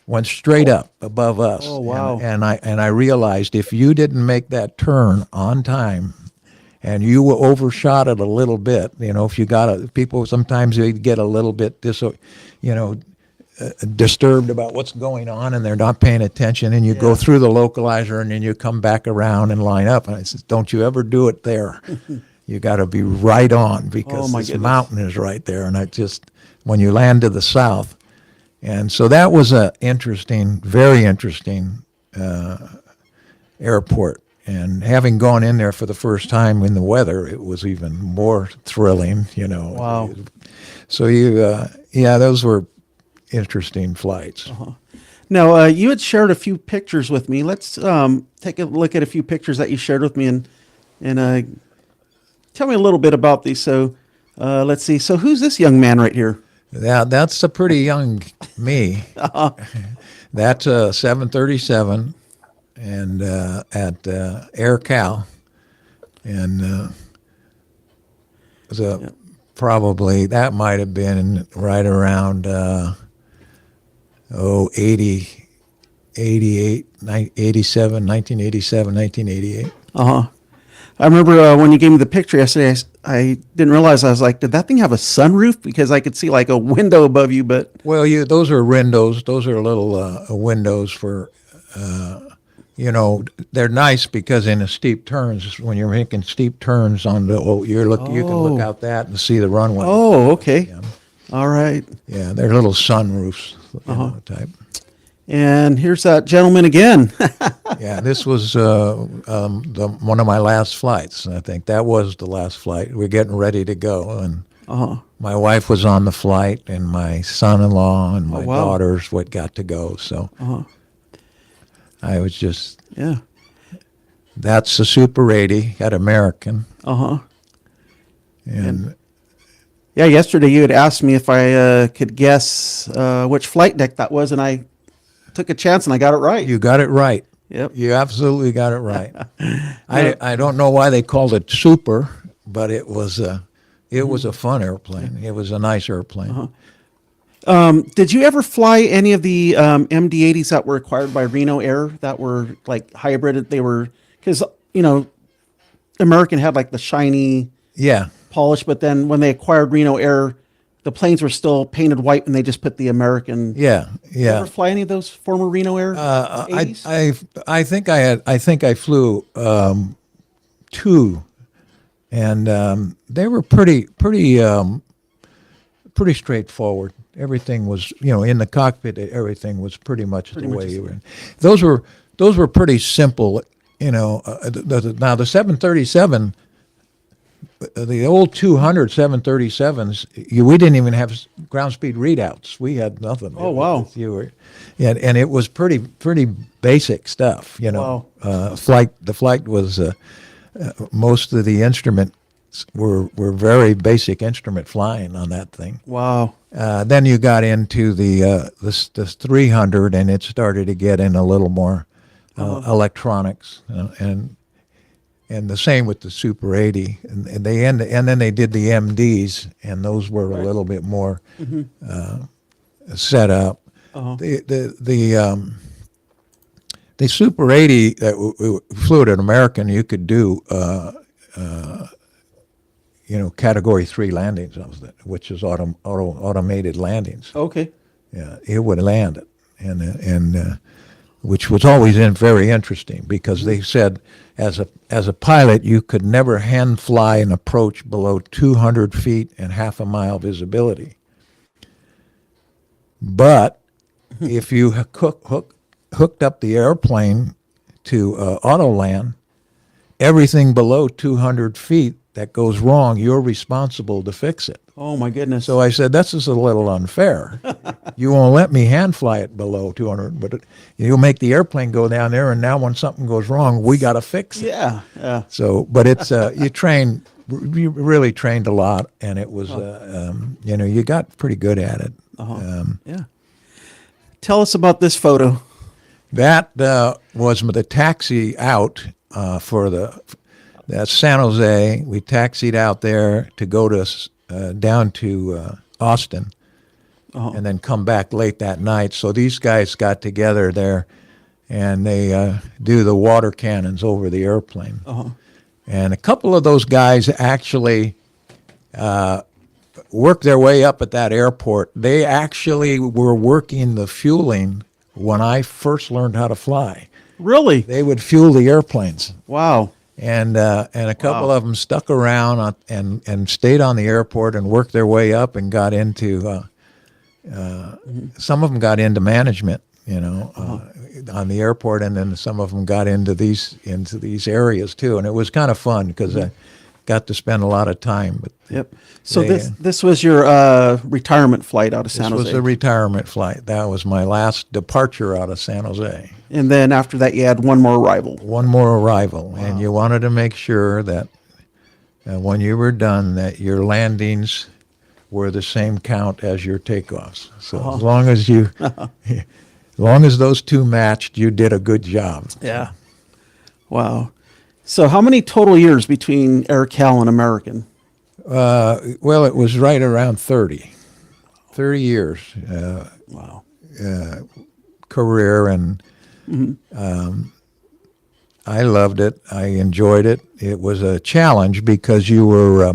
D: went straight up above us.
A: Oh, wow.
D: And I realized if you didn't make that turn on time, and you overshot it a little bit, if you people sometimes they get a little bit disturbed about what's going on, and they're not paying attention, and you go through the localizer, and then you come back around and line up. And I said, don't you ever do it there. You got to be right on, because this mountain is right there. And when you land to the south. And so that was a very interesting airport. And having gone in there for the first time in the weather, it was even more thrilling,
A: Wow.
D: So those were interesting flights.
A: Now, you had shared a few pictures with me. Let's take a look at a few pictures that you shared with me and tell me a little bit about these. So let's see. So who's this young man right here?
D: Yeah, that's a pretty young me. That's a 737 and at AirCal. And probably that might have been right around 80, 1987, 1988.
A: I remember when you gave me the picture yesterday, I didn't realize. I was like, did that thing have a sunroof? Because I could see like a window above you, but
D: Well, those are windows. Those are little windows for, they're nice because in the steep turns, when you're making steep turns on you can look out that and see the runway.
A: oh, okay,
D: Yeah,
A: all right.
D: yeah, they're little sunroofs type.
A: And here's that gentleman again.
D: Yeah, this was one of my last flights. I think that was the last flight. We're getting ready to go, and my wife was on the flight, and my son-in-law and my
A: wow.
D: daughters got to go. So I was just
A: Yeah.
D: that's a Super 80 at American, and
A: Yeah. Yesterday you had asked me if I could guess which flight deck that was, and I took a chance and I got it right.
D: you got it right.
A: Yep.
D: You absolutely got it right. I don't know why they called it Super, but it was a fun airplane. It was a nice airplane.
A: Did you ever fly any of the MD-80s that were acquired by Reno Air that were like hybrid? They were, because, American had like the shiny
D: Yeah.
A: polish, but then when they acquired Reno Air, the planes were still painted white and they just put the American.
D: Yeah.
A: Did you
D: Yeah.
A: ever fly any of those former Reno Air 80s?
D: I think I flew two, and they were pretty straightforward. Everything was, in the cockpit, everything was pretty much the way you were. Those were pretty simple. Now the 737. The old 200 737s, we didn't even have ground speed readouts. We had nothing.
A: Oh, wow.
D: And it was pretty basic stuff.
A: Wow.
D: The flight was most of the instruments were very basic instrument flying on that thing.
A: Wow.
D: Then you got into the 300, and it started to get in a little more electronics and the same with the Super 80, and then they did the MDs, and those were a little bit more set up. The Super 80 that we flew at American, you could do Category 3 landings of it, which is automated landings.
A: Okay.
D: Yeah, it would land it, and which was always very interesting because they said as a pilot you could never hand fly an approach below 200 feet and half a mile visibility. But if you hooked up the airplane to auto land, everything below 200 feet that goes wrong, you're responsible to fix it.
A: Oh my goodness.
D: So I said, that's just a little unfair. You won't let me hand fly it below 200, but you'll make the airplane go down there, and now when something goes wrong, we got to fix it.
A: Yeah. Yeah.
D: So, but it's you really trained a lot, and it was you got pretty good at it.
A: Yeah. Tell us about this photo.
D: That was the taxi out for that's San Jose. We taxied out there to go to down to Austin, and then come back late that night. So these guys got together there, and they do the water cannons over the airplane. And a couple of those guys actually worked their way up at that airport. They actually were working the fueling when I first learned how to fly.
A: Really?
D: They would fuel the airplanes.
A: Wow.
D: And a couple of them stuck around and stayed on the airport and worked their way up and got into some of them got into management, on the airport, and then some of them got into these areas too. And it was kind of fun because I got to spend a lot of time. But
A: Yep. So this was your retirement flight out of San Jose.
D: This was a retirement flight. That was my last departure out of San Jose.
A: And then after that, you had one more arrival.
D: One more arrival, and you wanted to make sure that when you were done, that your landings were the same count as your takeoffs. So as long as those two matched, you did a good job.
A: Yeah. Wow. So how many total years between AirCal and American?
D: Well, it was right around 30 years
A: Wow.
D: career, and I loved it. I enjoyed it. It was a challenge because you were,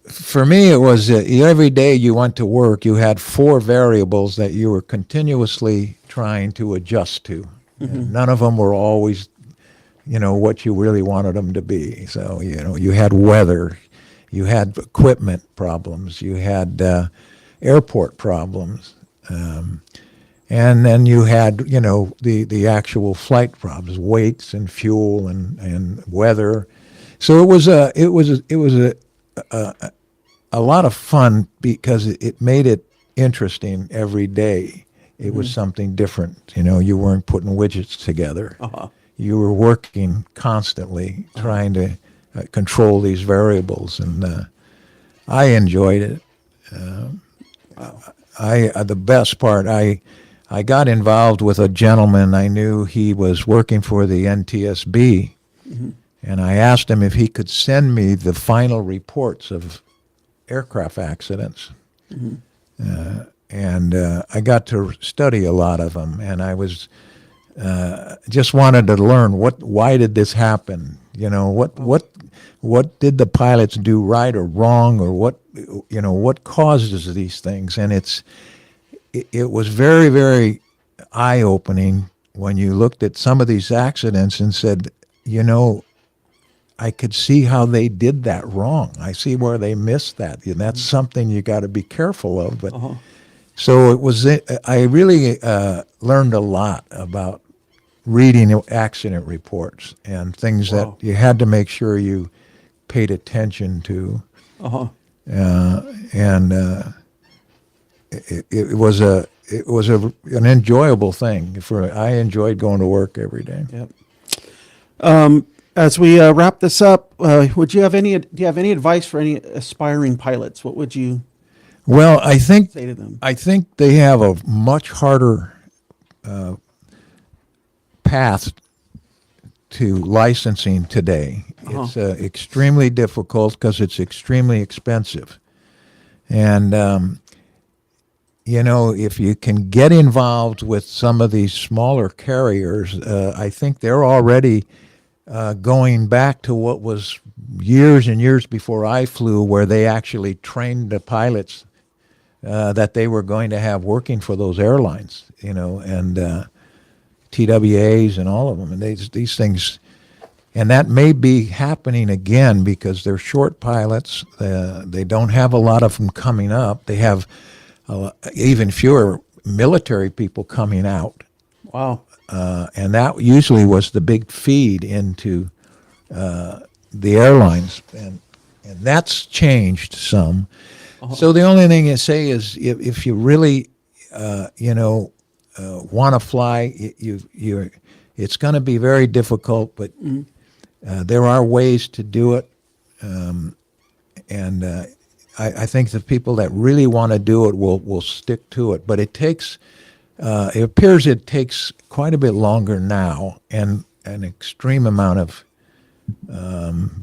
D: for me, it was every day you went to work, you had four variables that you were continuously trying to adjust to. And none of them were always, what you really wanted them to be. So, you had weather, you had equipment problems, you had airport problems. And then you had, the actual flight problems, weights and fuel and weather. So it was a lot of fun because it made it interesting every day. It was something different. You weren't putting widgets together. You were working constantly trying to control these variables, and I enjoyed it. The best part, I got involved with a gentleman. I knew he was working for the NTSB, and I asked him if he could send me the final reports of aircraft accidents. And I got to study a lot of them, and I was just wanted to learn why did this happen? What did the pilots do right or wrong, or what causes these things? And it was very, very eye-opening when you looked at some of these accidents and said, I could see how they did that wrong. I see where they missed that. And that's something you got to be careful of. But so it was. I really learned a lot about reading accident reports and things that you had to make sure you paid attention to. It was an enjoyable thing. I enjoyed going to work every day.
A: Yep. As we wrap this up, do you have any advice for any aspiring pilots? What would you
D: Well, I think
A: say to them?
D: I think they have a much harder path to licensing today. It's extremely difficult because it's extremely expensive. And if you can get involved with some of these smaller carriers, I think they're already going back to what was years and years before I flew, where they actually trained the pilots that they were going to have working for those airlines, and TWAs and all of them. And these things, and that may be happening again because they're short pilots. They don't have a lot of them coming up. They have even fewer military people coming out.
A: Wow.
D: And that usually was the big feed into the airlines, and that's changed some. So the only thing I say is, if you really, want to fly, it's going to be very difficult, but there are ways to do it, and I think the people that really want to do it will stick to it. But it takes. It appears it takes quite a bit longer now, and an extreme amount of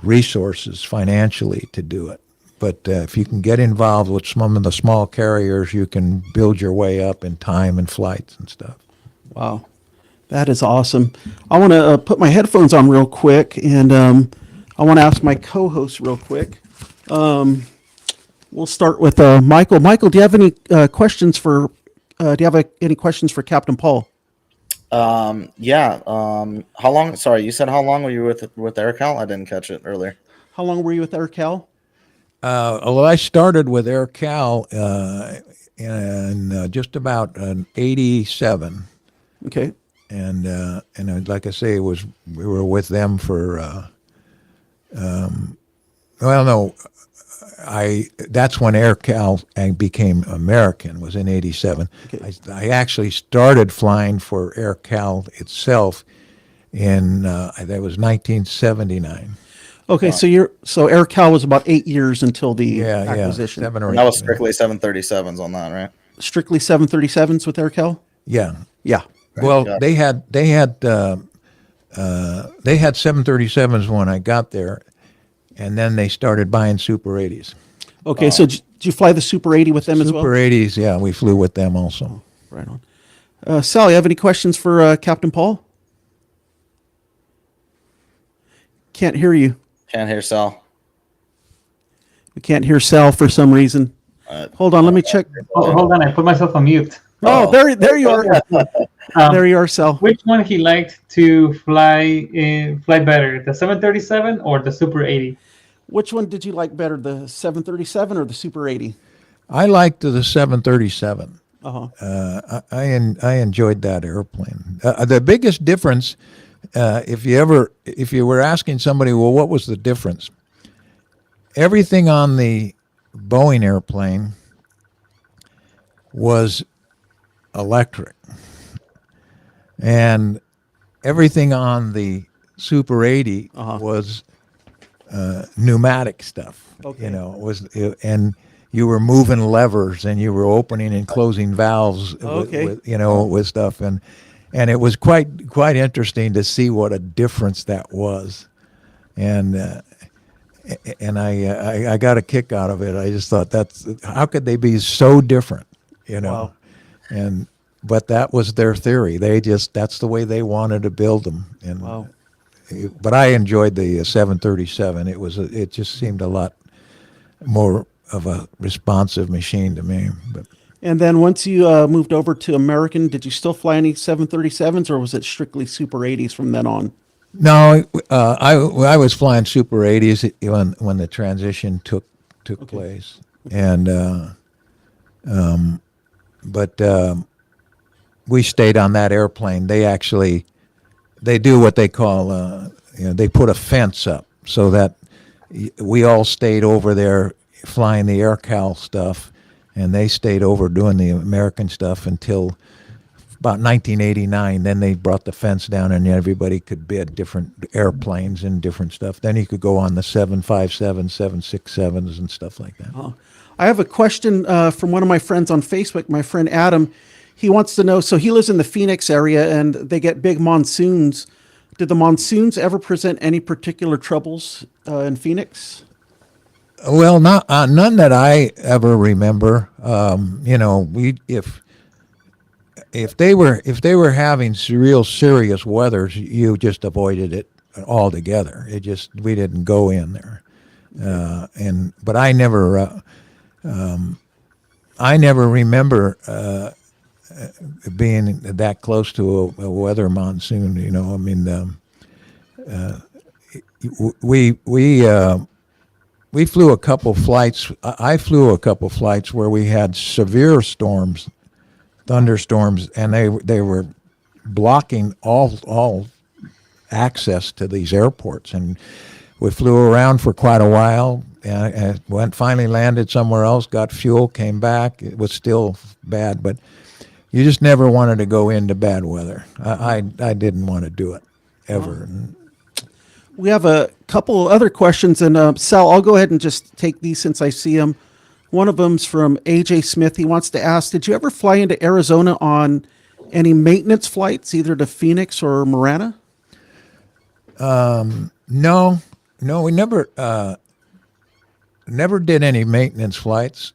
D: resources financially to do it. But if you can get involved with some of the small carriers, you can build your way up in time and flights and stuff.
A: Wow. That is awesome. I want to put my headphones on real quick, and I want to ask my co-host real quick. We'll start with Michael. Michael, do you have any questions for any questions for Captain Paul?
C: Yeah. How long? Sorry, you said how long were you with AirCal? I didn't catch it earlier.
A: How long were you with AirCal?
D: Well, I started with AirCal in just about 87.
A: Okay.
D: And like I say, we were with them for. That's when AirCal became American, was in 87. Okay. I actually started flying for AirCal itself in that was 1979.
A: Okay, so AirCal was about 8 years until the acquisition.
D: 7 or 8.
C: That was strictly 737s on that, right?
A: Strictly 737s with AirCal?
D: Yeah.
A: Yeah.
C: Right.
D: Well, they had 737s when I got there, and then they started buying Super 80s.
A: Okay, so did you fly the Super 80 with them as well?
D: Super 80s, yeah, we flew with them also.
A: Right on. Sal, you have any questions for Captain Paul? Can't hear you.
C: Can't hear Sal.
A: We can't hear Sal for some reason. Hold on, let me check.
B: Hold on, I put myself on mute.
A: Oh, there you are. There you are, Sal.
B: Which one he liked to fly better, the 737 or the Super 80?
A: Which one did you like better, the 737 or the Super 80?
D: I liked the 737.
A: Uh-huh.
D: I enjoyed that airplane. The biggest difference, if you were asking somebody, well, what was the difference? Everything on the Boeing airplane was electric, and everything on the Super 80 was pneumatic stuff.
A: Okay.
D: You know, and you were moving levers and you were opening and closing valves with stuff, and it was quite interesting to see what a difference that was, and I got a kick out of it. I just thought, how could they be so different,
A: Wow.
D: but that was their theory. That's the way they wanted to build them. And
A: Wow.
D: but I enjoyed the 737. It just seemed a lot more of a responsive machine to me. But
A: And then once you moved over to American, did you still fly any 737s, or was it strictly Super 80s from then on?
D: no, I was flying Super 80s when the transition took place, and but we stayed on that airplane. They do what they call they put a fence up so that we all stayed over there flying the AirCal stuff, and they stayed over doing the American stuff until about 1989. Then they brought the fence down, and everybody could bid different airplanes and different stuff. Then you could go on the 757, 767s and stuff like that.
A: I have a question from one of my friends on Facebook, my friend Adam. He wants to know, so he lives in the Phoenix area and they get big monsoons. Did the monsoons ever present any particular troubles in Phoenix?
D: Well, not none that I ever remember. If they were having real serious weather, you just avoided it altogether. We didn't go in there, but I never remember being that close to a weather monsoon. I mean, we flew a couple flights. I flew a couple flights where we had severe storms, thunderstorms, and they were blocking all access to these airports. And we flew around for quite a while, and finally landed somewhere else, got fuel, came back. It was still bad, but you just never wanted to go into bad weather. I didn't want to do it ever.
A: We have a couple other questions, and Sal, I'll go ahead and just take these since I see them. One of them's from AJ Smith. He wants to ask, did you ever fly into Arizona on any maintenance flights, either to Phoenix or Marana?
D: No, we never did any maintenance flights.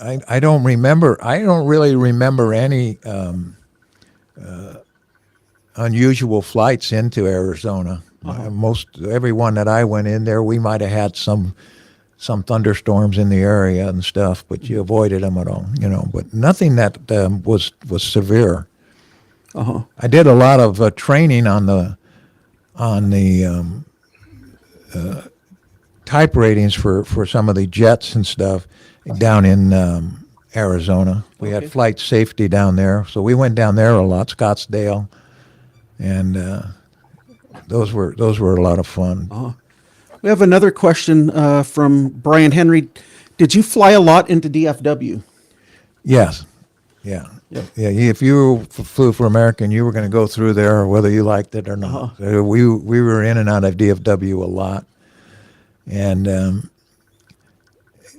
D: I don't remember. I don't really remember any unusual flights into Arizona. Every one that I went in there, we might have had some thunderstorms in the area and stuff, but you avoided them at all. But nothing that was severe. I did a lot of training on the type ratings for some of the jets and stuff down in Arizona. We had flight safety down there, so we went down there a lot, Scottsdale, and those were a lot of fun.
A: We have another question from Brian Henry. Did you fly a lot into DFW?
D: Yes. Yeah. If you flew for American, you were going to go through there, whether you liked it or not. We were in and out of DFW a lot, and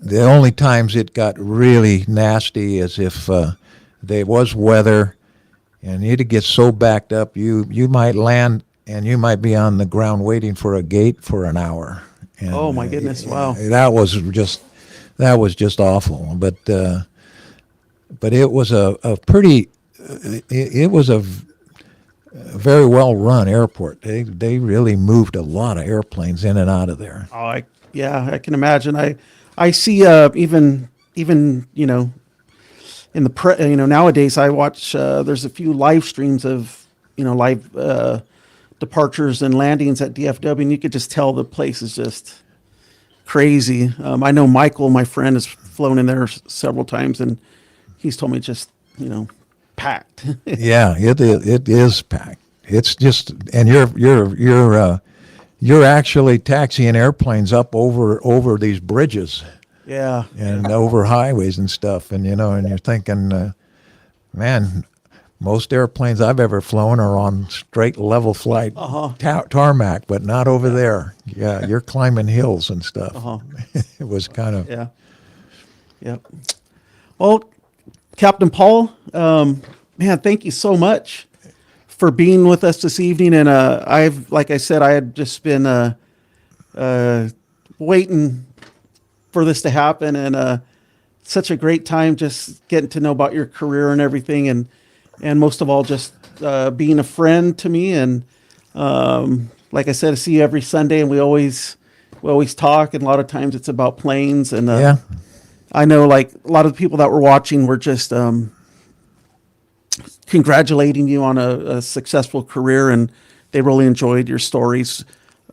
D: the only times it got really nasty is if there was weather, and you'd get so backed up, you might land and you might be on the ground waiting for a gate for an hour. And,
A: Oh my goodness! Wow.
D: That was just awful. But but it was a pretty, it was a very well run airport. They really moved a lot of airplanes in and out of there.
A: Oh, yeah, I can imagine. I see even you know in the nowadays I watch there's a few live streams of live departures and landings at DFW, and you could just tell the place is just crazy. I know Michael, my friend, has flown in there several times, and he's told me just packed.
D: Yeah, it is packed. It's just, and you're actually taxiing airplanes up over these bridges
A: Yeah,
D: and over highways and stuff, and and you're thinking, man, most airplanes I've ever flown are on straight level flight tarmac, but not over there. Yeah, you're climbing hills and stuff. It was kind of
A: Yep. Well, Captain Paul, man, thank you so much for being with us this evening. And like I said, I had just been waiting for this to happen, and such a great time just getting to know about your career and everything, and most of all, just being a friend to me. And like I said, I see you every Sunday, and we always talk, and a lot of times it's about planes. And
D: yeah.
A: I know, like, a lot of the people that were watching were just congratulating you on a successful career, and they really enjoyed your stories.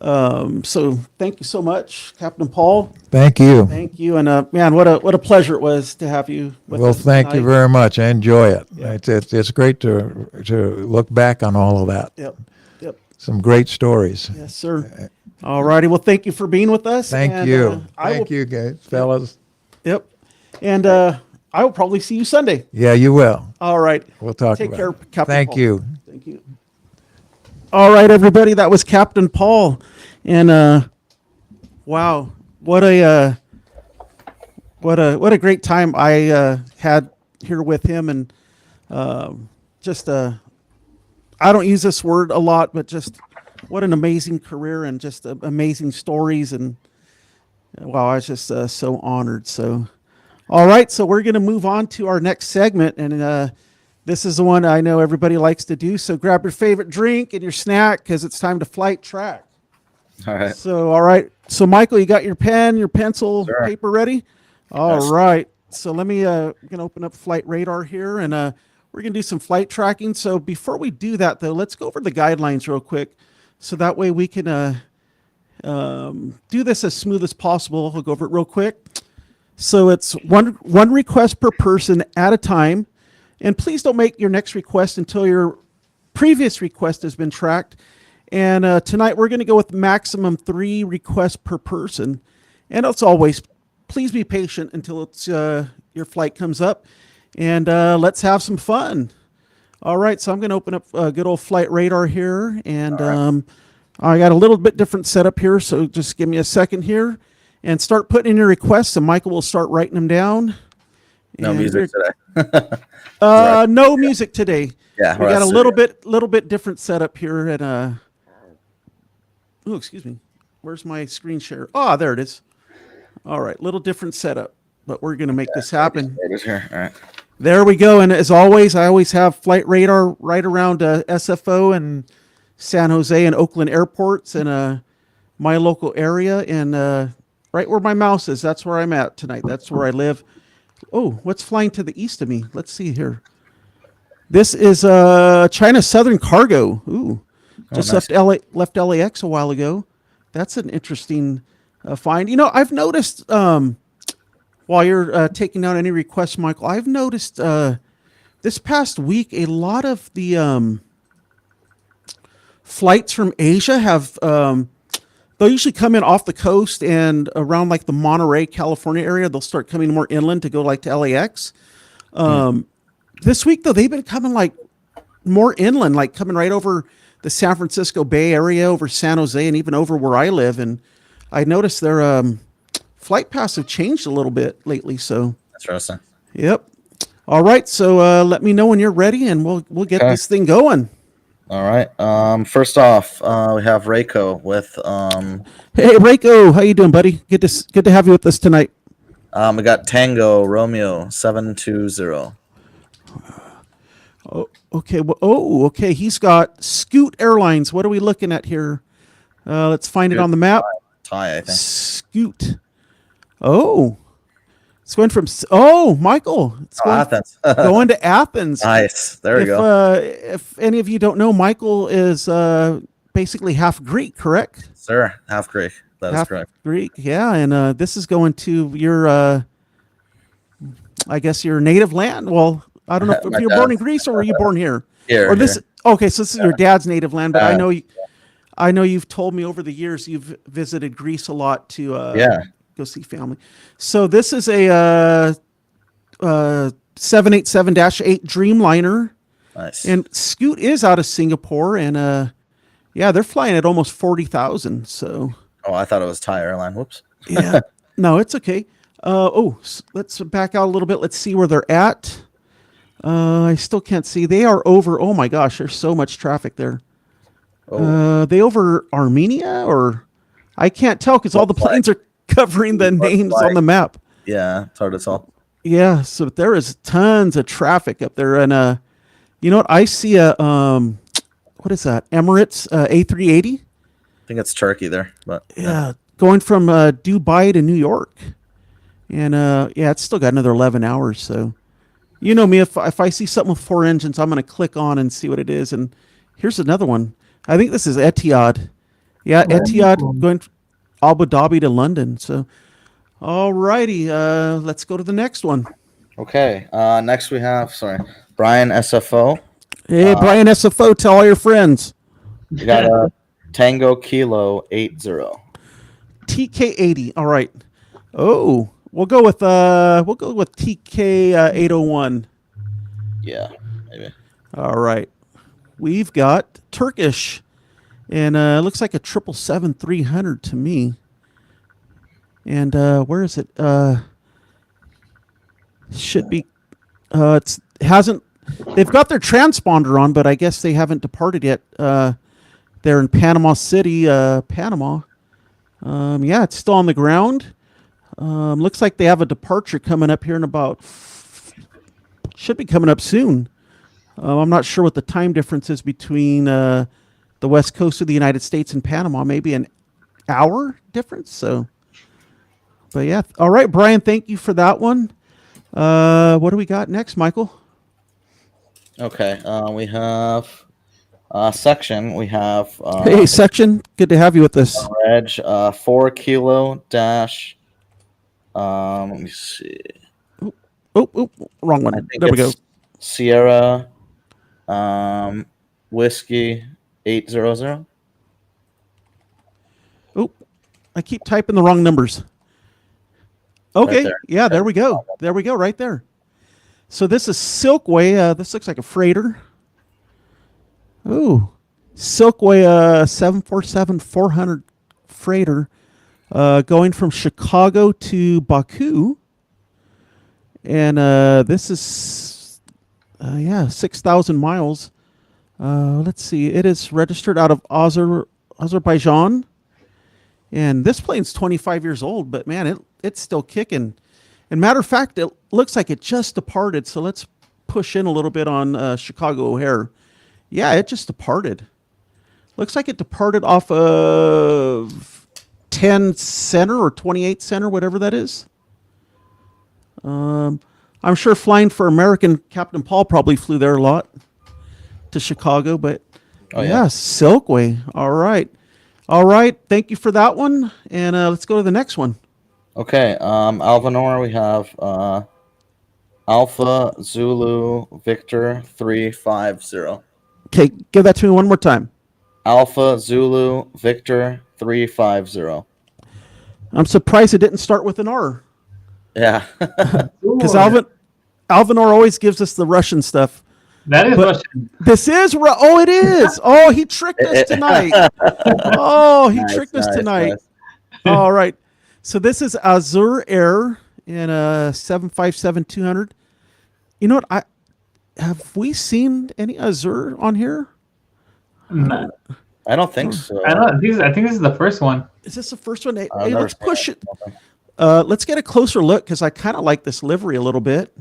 A: So thank you so much, Captain Paul.
D: Thank you.
A: Thank you, and man, what a pleasure it was to have you with
D: Well,
A: us
D: thank you
A: tonight.
D: very much. I enjoy it.
A: Yeah.
D: It's great to look back on all of that.
A: Yep.
D: Some great stories.
A: Yes, sir. All righty. Well, thank you for being with us.
D: Thank
A: and,
D: you.
A: I
D: Thank
A: will,
D: you, guys, fellas.
A: Yep. And I will probably see you Sunday.
D: Yeah, you will.
A: All right.
D: We'll talk
A: Take
D: about
A: care,
D: it.
A: Captain
D: Thank
A: Paul.
D: you.
A: Thank you. All right, everybody. That was Captain Paul, and wow, what a great time I had here with him, and just I don't use this word a lot, but just what an amazing career and just amazing stories, and wow, I was just so honored. So, all right, so we're going to move on to our next segment, and this is the one I know everybody likes to do. So grab your favorite drink and your snack, because it's time to flight track.
C: All right.
A: So, all right. So, Michael, you got your pen, your pencil,
C: Sure.
A: paper ready? All
C: Yes.
A: right. So let me gonna open up Flight Radar here, and we're gonna do some flight tracking. So before we do that, though, let's go over the guidelines real quick, so that way we can do this as smooth as possible. I'll go over it real quick. So it's one request per person at a time, and please don't make your next request until your previous request has been tracked. And tonight we're going to go with maximum 3 requests per person. And as always, please be patient until it's your flight comes up, and let's have some fun. All right, so I'm going to open up good old Flight Radar here, and I got a little bit different setup here, so just give me a second here and start putting in your requests, and Michael will start writing them down.
C: No
A: And
C: music
A: here-
C: today.
A: no music today.
C: Yeah,
A: We
C: we're
A: got a
C: at
A: little bit different setup here, and oh, excuse me. Where's my screen share? Oh, there it is. All right, little different setup, but we're going to make this happen.
C: It is here. All right.
A: There we go. And as always, I always have Flight Radar right around SFO and San Jose and Oakland airports, and my local area, and right where my mouse is. That's where I'm at tonight. That's where I live. Oh, what's flying to the east of me? Let's see here. This is China Southern Cargo. Ooh, just
C: nice.
A: left LAX a while ago. That's an interesting find. You know, I've noticed while you're taking down any requests, Michael, I've noticed this past week a lot of the flights from Asia have they'll usually come in off the coast and around like the Monterey, California area. They'll start coming more inland to go like to LAX. This week though, they've been coming like more inland, like coming right over the San Francisco Bay Area, over San Jose, and even over where I live. And I noticed their flight paths have changed a little bit lately. So,
C: That's interesting.
A: yep. All right. So let me know when you're ready, and we'll get
C: Okay.
A: this thing going.
C: All right. First off, we have Reiko with
A: Hey, Reiko, how you doing, buddy? Good to have you with us tonight.
C: we got Tango Romeo 720.
A: Oh, okay. Well, oh, okay. He's got Scoot Airlines. What are we looking at here? Let's find it on the map.
C: Thai, I think.
A: Scoot. Oh, it's going from. Oh, Michael. It's
C: Oh,
A: going
C: Athens.
A: going to Athens.
C: Nice. There we go.
A: If any of you don't know, Michael is basically half Greek, correct?
C: Sir, half Greek. That is
A: Half
C: correct.
A: Greek, yeah. And this is going to your, I guess, your native land. Well, I don't know if
C: My
A: you're born in
C: dad's-
A: Greece or were you born here?
C: Here.
A: Or this?
C: here.
A: Okay, so this is your dad's native land. But
C: Yeah.
A: I know you've told me over the years you've visited Greece a lot to
C: Yeah.
A: go see family. So this is a 787-8 Dreamliner.
C: Nice.
A: And Scoot is out of Singapore, and yeah, they're flying at almost 40,000. So
C: Oh, I thought it was Thai airline. Whoops.
A: yeah, no, it's okay. Let's back out a little bit. Let's see where they're at. I still can't see. They are over. Oh my gosh, there's so much traffic there.
C: Oh.
A: They over Armenia, or I can't tell because all the
C: Looks like-
A: planes are covering the
C: Looks
A: names
C: like-
A: on the map.
C: Yeah, it's hard to tell.
A: Yeah, so there is tons of traffic up there, and you know what? I see a what is that? Emirates A380.
C: I think it's Turkey there, but
A: Yeah, going from Dubai to New York, and yeah, it's still got another 11 hours. So, you know me, if I see something with 4 engines, I'm going to click on and see what it is. And here's another one. I think this is Etihad. Yeah, Etihad going from Abu Dhabi to London. So, all righty, let's go to the next one.
C: Okay. Next we have Brian SFO.
A: Hey, Brian SFO, tell all your friends.
C: We got a Tango Kilo 80.
A: TK80. All right. Oh, we'll go with TK 801.
C: Yeah, maybe.
A: All right. We've got Turkish, and looks like a 777-300 to me. And where is it? Should be. It's hasn't. They've got their transponder on, but I guess they haven't departed yet. They're in Panama City, Panama. Yeah, it's still on the ground. Looks like they have a departure coming up here in about. Should be coming up soon. I'm not sure what the time difference is between the west coast of the United States and Panama. Maybe an hour difference. So, but yeah, all right, Brian. Thank you for that one. What do we got next, Michael?
C: Okay. We have section. We have
A: Hey, section. Good to have you with us.
C: Reg 4 kilo dash. Let me see.
A: Oh, wrong one.
C: I think
A: There we go.
C: it's Sierra Whiskey 800.
A: Oh, I keep typing the wrong numbers. Okay,
C: there.
A: yeah, there we go. There we go, right there. So this is Silkway. This looks like a freighter. Oh, Silkway 747-400 freighter going from Chicago to Baku. And this is, 6,000 miles. Let's see. It is registered out of Azerbaijan. And this plane's 25 years old, but man, it's still kicking. And matter of fact, it looks like it just departed. So let's push in a little bit on Chicago O'Hare. Yeah, it just departed. Looks like it departed off of 10 Center or 28 Center, whatever that is. I'm sure flying for American Captain Paul probably flew there a lot to Chicago, but yeah, Silkway. All right. Thank you for that one. And let's go to the next one.
C: Okay. Alvanor, we have Alpha Zulu Victor 350.
A: Okay, give that to me one more time.
C: Alpha Zulu Victor 350.
A: I'm surprised it didn't start with an R.
C: Yeah.
A: Because Alvanor always gives us the Russian stuff.
B: That is
A: But-
B: Russian.
A: This is oh, it is. Oh, he tricked us tonight. Oh, he tricked us tonight.
C: Nice.
A: All right. So this is Azure Air in a 757-200. You know what? Have we seen any Azure on here?
B: No,
C: I don't think so.
B: I don't. I think this is the first one.
A: Is this the first one? Hey,
C: I've never
A: let's
C: seen
A: push it.
C: it.
A: Let's get a closer look because I kind of like this livery a little bit.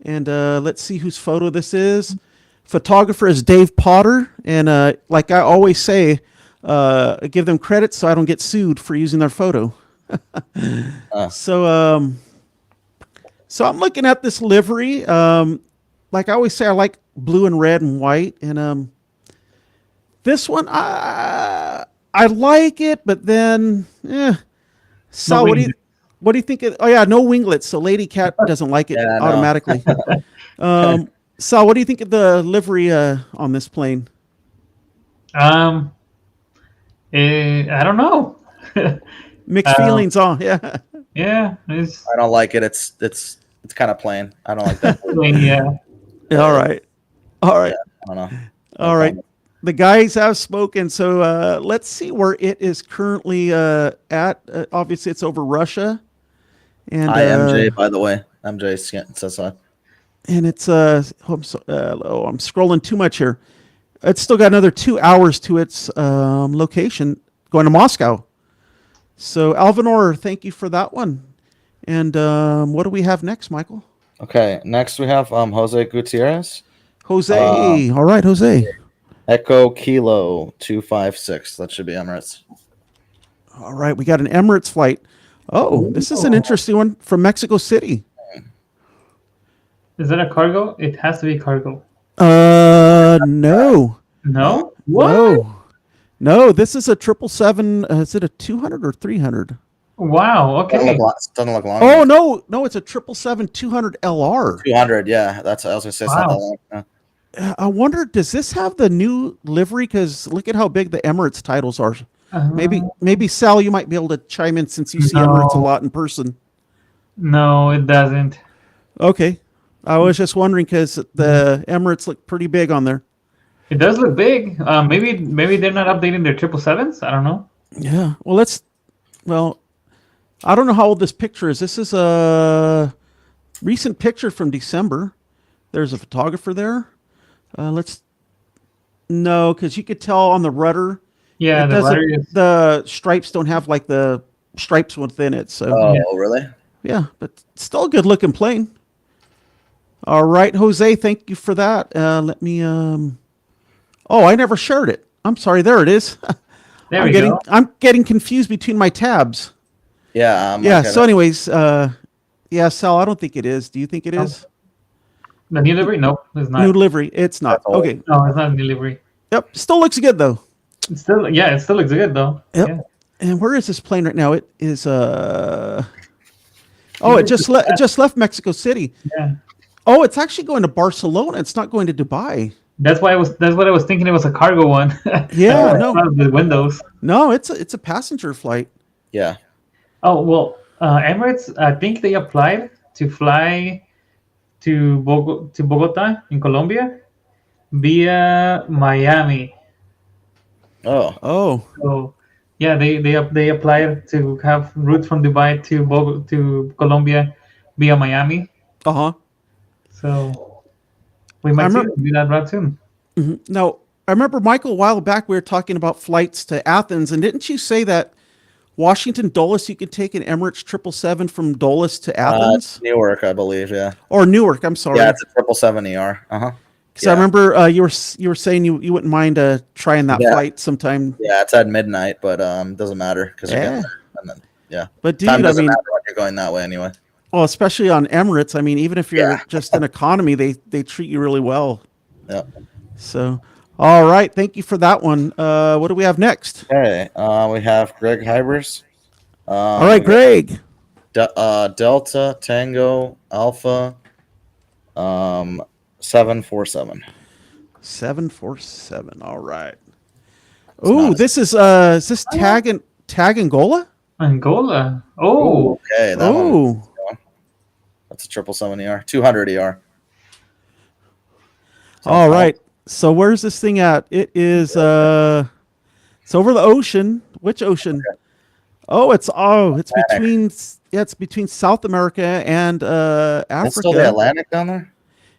A: And let's see whose photo this is. Photographer is Dave Potter. And like I always say, give them credit so I don't get sued for using their photo. So I'm looking at this livery. Like I always say, I like blue and red and white. And this one, I like it, but then, Sal,
B: No
A: what do you think? Oh yeah, no winglets. So Lady Cat doesn't like it
C: Yeah, no.
A: automatically. Sal, what do you think of the livery on this plane?
B: I don't know.
A: Mixed feelings on, yeah.
B: Yeah, it's
C: I don't like it. It's kind of plain. I don't like that.
B: yeah.
A: All right, all right,
C: I don't know.
A: all right. The guys have spoken, so let's see where it is currently at. Obviously, it's over Russia, and
C: Hi, MJ, by the way. MJ says so.
A: and it's I'm scrolling too much here. It's still got another 2 hours to its location, going to Moscow. So Alvanor, thank you for that one. And what do we have next, Michael?
C: Okay, next we have Jose Gutierrez.
A: Jose. All right, Jose.
C: Echo Kilo 256. That should be Emirates.
A: All right, we got an Emirates flight. Oh, this is an interesting one from Mexico City.
B: Is that a cargo? It has to be cargo.
A: No.
B: No? What?
A: No, this is a 777. Is it a 200 or 300?
B: Wow. Okay.
C: Doesn't look long.
A: Oh, no, it's a 777-200 LR.
C: 200, yeah. That's I was gonna say. It's not that long. Yeah.
A: I wonder, does this have the new livery? Because look at how big the Emirates titles are. Maybe Sal, you might be able to chime in since you see Emirates a lot in person.
B: No, it doesn't.
A: Okay, I was just wondering because the Emirates look pretty big on there.
B: It does look big. Maybe they're not updating their 777s. I don't know.
A: Yeah. Well, I don't know how old this picture is. This is a recent picture from December. There's a photographer there. No, because you could tell on the rudder.
B: Yeah,
A: the stripes don't have like the stripes within it. So
C: Oh, really?
A: yeah, but still a good looking plane. All right, Jose, thank you for that. Let me. Oh, I never shared it. I'm sorry. There it is.
B: There we go.
A: I'm getting confused between my tabs.
C: Yeah.
A: Yeah.
C: Okay.
A: So, anyways, yeah, Sal, I don't think it is. Do you think it is?
B: The new livery? No, it's not.
A: New livery. It's not. Okay.
B: No, it's not a new livery.
A: Yep. Still looks good though.
B: It still looks good though.
A: Yep.
B: Yeah.
A: And where is this plane right now? It is Oh, it just left Mexico City.
B: Yeah.
A: Oh, it's actually going to Barcelona. It's not going to Dubai.
B: That's what I was thinking. It was a cargo one.
A: Yeah, no.
B: The windows.
A: No, it's a passenger flight.
C: Yeah.
B: Oh well, Emirates. I think they applied to fly to Bogota in Colombia via Miami.
C: Oh.
B: So yeah, they applied to have routes from Dubai to Colombia via Miami.
A: Uh-huh.
B: So we might do that route soon.
A: Mm-hmm. Now, I remember, Michael, a while back we were talking about flights to Athens, and didn't you say that Washington Dulles, you could take an Emirates 777 from Dulles to Athens?
C: Newark, I believe, yeah.
A: Or Newark, I'm sorry.
C: Yeah, it's a 777 ER.
A: Because I remember you were saying you wouldn't mind trying that flight sometime.
C: Yeah, it's at midnight, but doesn't matter because
A: But dude,
C: time doesn't
A: I mean,
C: matter when you're going that way anyway.
A: well, especially on Emirates. I mean, even if you're just an economy, they treat you really well.
C: Yeah.
A: So, all right, thank you for that one. What do we have next?
C: Okay, we have Greg Hybers.
A: All right, Greg.
C: Delta Tango Alpha 747.
A: 747. All right. Ooh, this is this Tag Angola?
B: Angola. Oh.
C: Okay. That one. That's a 777 ER. 200 ER.
A: All right. So where's this thing at? It is it's over the ocean. Which ocean? Okay. It's between South America and Africa.
C: It's still the Atlantic down there?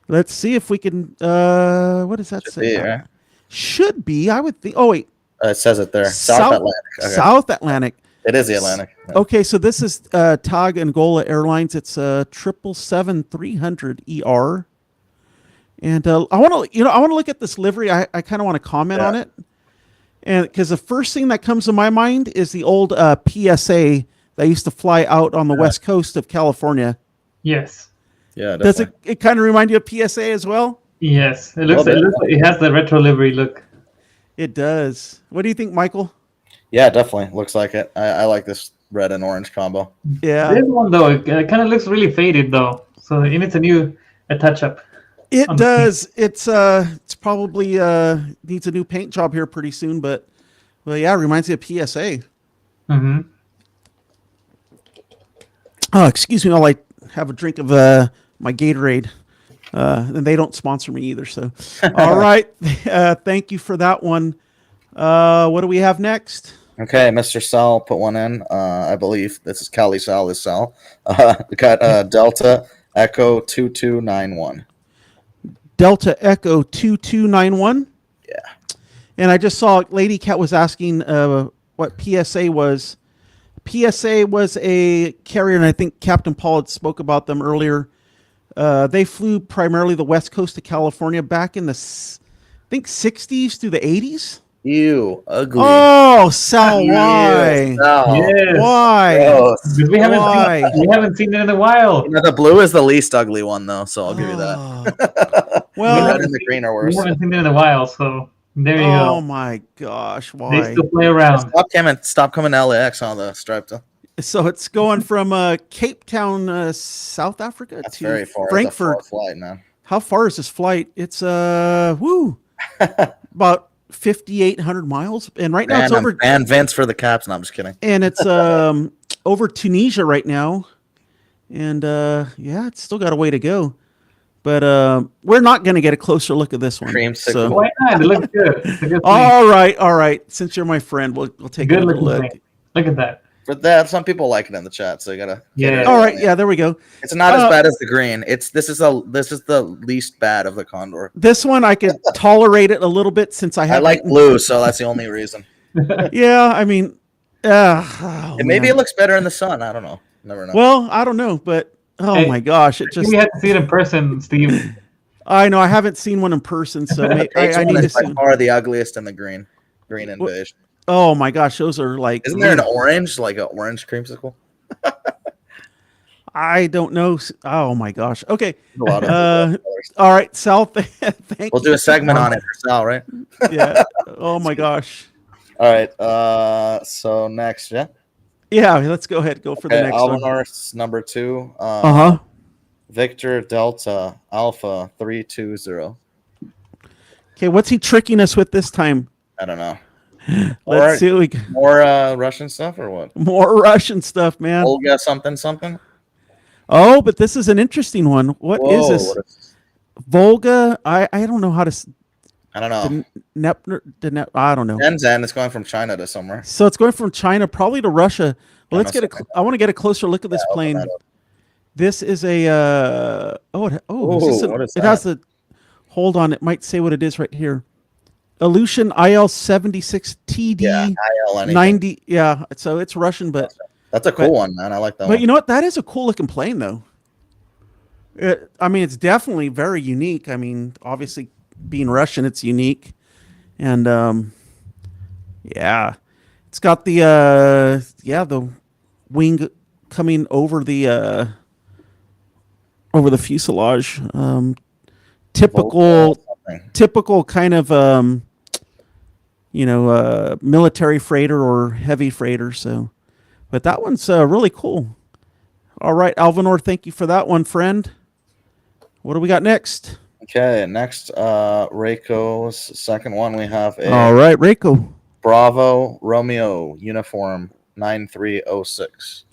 A: Let's see if we can what does that say?
C: Be, right?
A: Should be, I would think. Oh wait.
C: It says it there. South Atlantic. Okay.
A: South Atlantic.
C: It is the Atlantic. Yeah.
A: Okay, so this is TAG Angola Airlines. It's a 777-300 ER, and I want to look at this livery. I kind of want to comment on it, and because the first thing that comes to my mind is the old PSA that used to fly out on the west coast of California.
B: Yes.
C: Yeah.
A: Does
C: Definitely.
A: it kind of remind you of PSA as well?
B: Yes. It has the retro livery look.
A: It does. What do you think, Michael?
C: Yeah, definitely looks like it. I like this red and orange combo.
A: Yeah,
B: This one though, it kind of looks really faded though, so it needs a touch up.
A: it does. It's probably needs a new paint job here pretty soon, but yeah, it reminds me of PSA.
B: Mm-hmm.
A: Oh, excuse me, while I have a drink of my Gatorade. And they don't sponsor me either. So, all right. Thank you for that one. What do we have next?
C: Okay, Mr. Sal put one in. I believe this is Cali Sal. This Sal. We got Delta Echo 2291.
A: Delta Echo 2291.
C: Yeah.
A: And I just saw Lady Cat was asking what PSA was. PSA was a carrier, and I think Captain Paul had spoke about them earlier. They flew primarily the west coast of California back in the, I think, 60s through the 80s.
C: Ew, ugly.
A: Oh, Sal, why?
C: Sal.
B: Yes.
A: Why?
C: Gross.
B: Because we haven't seen it in a while.
C: You know, the blue is the least ugly one, though, so I'll give you that.
A: Oh.
C: The
A: Well,
C: red and the green are
B: We
C: worse.
B: haven't seen it in a while, so there you
A: oh
B: go.
A: my gosh,
B: They
A: why?
B: still play around.
C: Stop coming to LAX on the stripe, though.
A: So it's going from Cape Town, South Africa
C: That's
A: to
C: very far.
A: Frankfurt.
C: That's a far flight, man.
A: How far is this flight? It's about 5,800 miles, and right now it's over.
C: And Vince for the caps. No, I'm just kidding.
A: And it's over Tunisia right now, and yeah, it's still got a way to go. But we're not going to get a closer look at this one.
C: Creamsicle.
A: So.
B: Why not? It looks good. It's a good plane.
A: All right. Since you're my friend, we'll take
B: Good
A: a
B: looking
A: look.
B: plane. Look at that.
C: But that some people like it in the chat, so you gotta.
B: Yeah.
A: All right, yeah, there we go.
C: It's not as bad as the green. This is the least bad of the Condor.
A: This one I could tolerate it a little bit since I
C: I
A: have.
C: like blue, so that's the only reason.
A: Yeah, I mean,
C: And maybe
A: man.
C: it looks better in the sun. I don't know. Never know.
A: Well, I don't know, but oh
B: Hey,
A: my gosh, it
B: I think
A: just.
B: we had to see it in person, Steve.
A: I know I haven't seen one in person, so I
C: H1
A: need to
C: is by
A: see.
C: far the ugliest in the green and
A: What-
C: beige.
A: Oh my gosh, those are like.
C: Isn't there an orange, like an orange creamsicle?
A: I don't know. Oh my gosh. Okay.
C: A lot of colors.
A: All right, Sal. Thank
C: We'll
A: you.
C: do a segment on it for Sal, right?
A: Yeah. Oh my gosh.
C: All right. So next, yeah.
A: Yeah. Let's go ahead. Go for the next one.
C: Alvanor's number 2.
A: Uh-huh.
C: Victor Delta Alpha 320.
A: Okay, what's he tricking us with this time?
C: I don't know.
A: Let's see. What we
C: More Russian stuff or what?
A: more Russian stuff, man.
C: Olga something.
A: Oh, but this is an interesting one. What is this?
C: What is-
A: Volga? I don't know how to.
C: I don't know.
A: I don't know.
C: Shenzhen. It's going from China to somewhere.
A: So it's going from China probably to Russia. Well, let's
C: China
A: get a. I want to get a closer look at this
C: Yeah, open
A: plane.
C: that up.
A: This is a. Is this
C: what is
A: it has the. Hold on, it might say what it is right here. Aleutian IL-76 TD
C: Yeah, IL anything.
A: 90. Yeah, so it's Russian, but
C: That's a cool one, man. I like that
A: but
C: one.
A: you know what? That is a cool looking plane, though. I mean, it's definitely very unique. I mean, obviously, being Russian, it's unique, and yeah, it's got the the wing coming over the fuselage. Typical kind of military freighter or heavy freighter. So, but that one's really cool. All right, Alvanor, thank you for that one, friend. What do we got next?
C: Okay, next, Reiko's second one. We have a
A: All right, Reiko.
C: Bravo Romeo uniform 9306.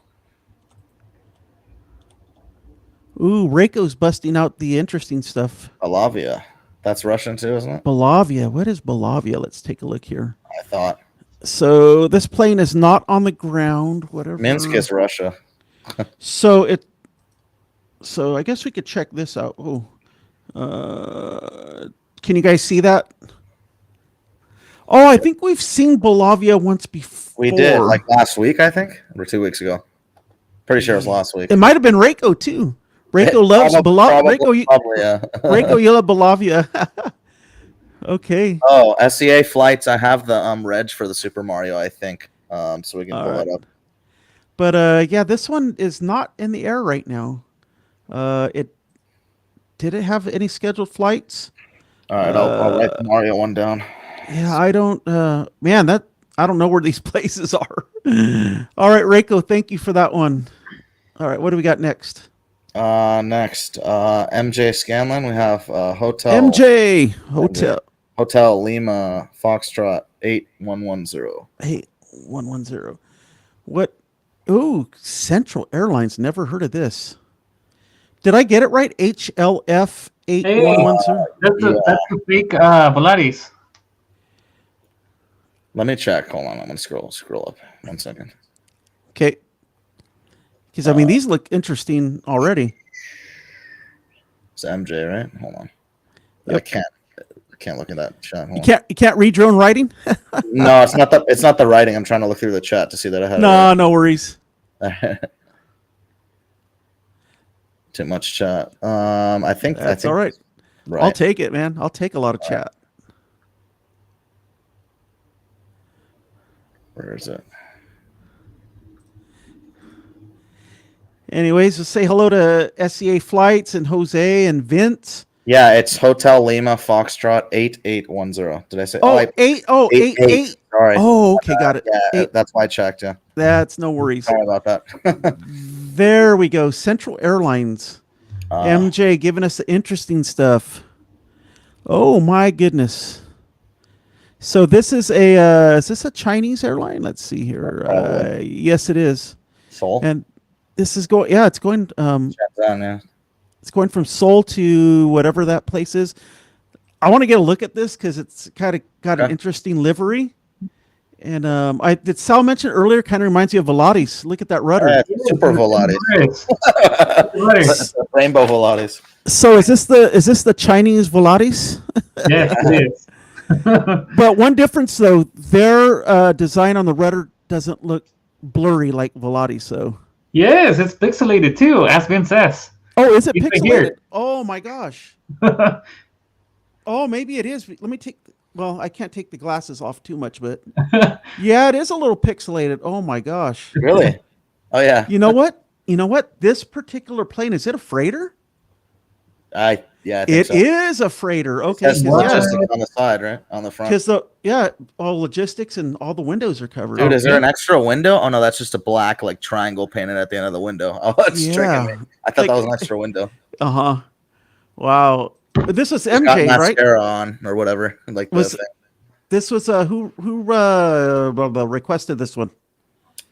A: Ooh, Reiko's busting out the interesting stuff.
C: Alavia. That's Russian too, isn't it?
A: Belavia. What is Belavia? Let's take a look here.
C: I thought.
A: So this plane is not on the ground. Whatever.
C: Minsk is Russia.
A: So I guess we could check this out. Oh, can you guys see that? Oh, I think we've seen Bolavia once before.
C: We did, like last week, I think, or 2 weeks ago. Pretty sure it was last week.
A: It might have been Reiko too. Reiko loves
C: Probably,
A: Bolavia.
C: yeah.
A: Reiko, you love Bolavia. Okay.
C: Oh, SEA flights. I have the reg for the Super Mario, I think. So we can
A: All
C: pull
A: right.
C: that up.
A: But yeah, this one is not in the air right now. It did it have any scheduled flights?
C: All right, I'll write the Mario one down.
A: Yeah, I don't. Man, I don't know where these places are. All right, Reiko, thank you for that one. All right, what do we got next?
C: Next, MJ Scanlon. We have Hotel
A: MJ Hotel
C: Lima Foxtrot 8110.
A: 8110. What? Ooh, Central Airlines. Never heard of this. Did I get it right? HLF 8110.
B: That's the fake Volaris.
C: Let me check. Hold on, I'm gonna scroll up 1 second.
A: Okay. Because I mean, these look interesting already.
C: It's MJ, right? Hold on.
A: Yep.
C: I can't look at that chat.
A: You can't read your own writing.
C: No, it's not the writing. I'm trying to look through the chat to see that I had.
A: No, no worries.
C: Too much chat. I think
A: That's all right.
C: Right.
A: I'll take it, man. I'll take a lot of chat.
C: Where is it?
A: Anyways, let's say hello to SEA Flights and Jose and Vince.
C: Yeah, it's Hotel Lima Foxtrot 8810. Did I say?
A: Oh, eight.
C: Sorry.
A: Oh, okay, got it.
C: Yeah, that's why I checked. Yeah.
A: That's no worries.
C: Sorry about that.
A: There we go. Central Airlines. MJ giving us the interesting stuff. Oh my goodness. So this is this a Chinese airline? Let's see here. Yes, it is.
C: Seoul.
A: And this is going. Yeah, it's going.
C: Yeah.
A: It's going from Seoul to whatever that place is. I want to get a look at this because it's kind of got an interesting livery. And did Sal mention earlier? Kind of reminds you of Volaris. Look at that rudder.
C: Yeah, super Volaris. Rainbow Volaris.
A: So is this the Chinese Volaris?
B: Yes, it is.
A: But one difference though, their design on the rudder doesn't look blurry like Volaris. So
B: Yes, it's pixelated too, as Vince says.
A: oh, is it
B: It's right
A: pixelated?
B: here.
A: Oh my gosh. Oh, maybe it is. Let me take. Well, I can't take the glasses off too much, but yeah, it is a little pixelated. Oh my gosh.
C: Really? Oh yeah.
A: You know what? This particular plane, is it a freighter?
C: I think
A: It
C: so.
A: is a freighter. Okay.
C: That's
A: 'cause, yeah,
C: logistics on the side, right? On the front.
A: because all logistics and all the windows are covered.
C: Dude, is there an extra window? Oh no, that's just a black like triangle painted at the end of the window. Oh, it's tricking me. I thought that was an extra window.
A: Uh-huh. Wow. But this was
C: It's got
A: MJ, right?
C: mascara on or whatever. Like
A: Was-
C: the thing.
A: This was who requested this one?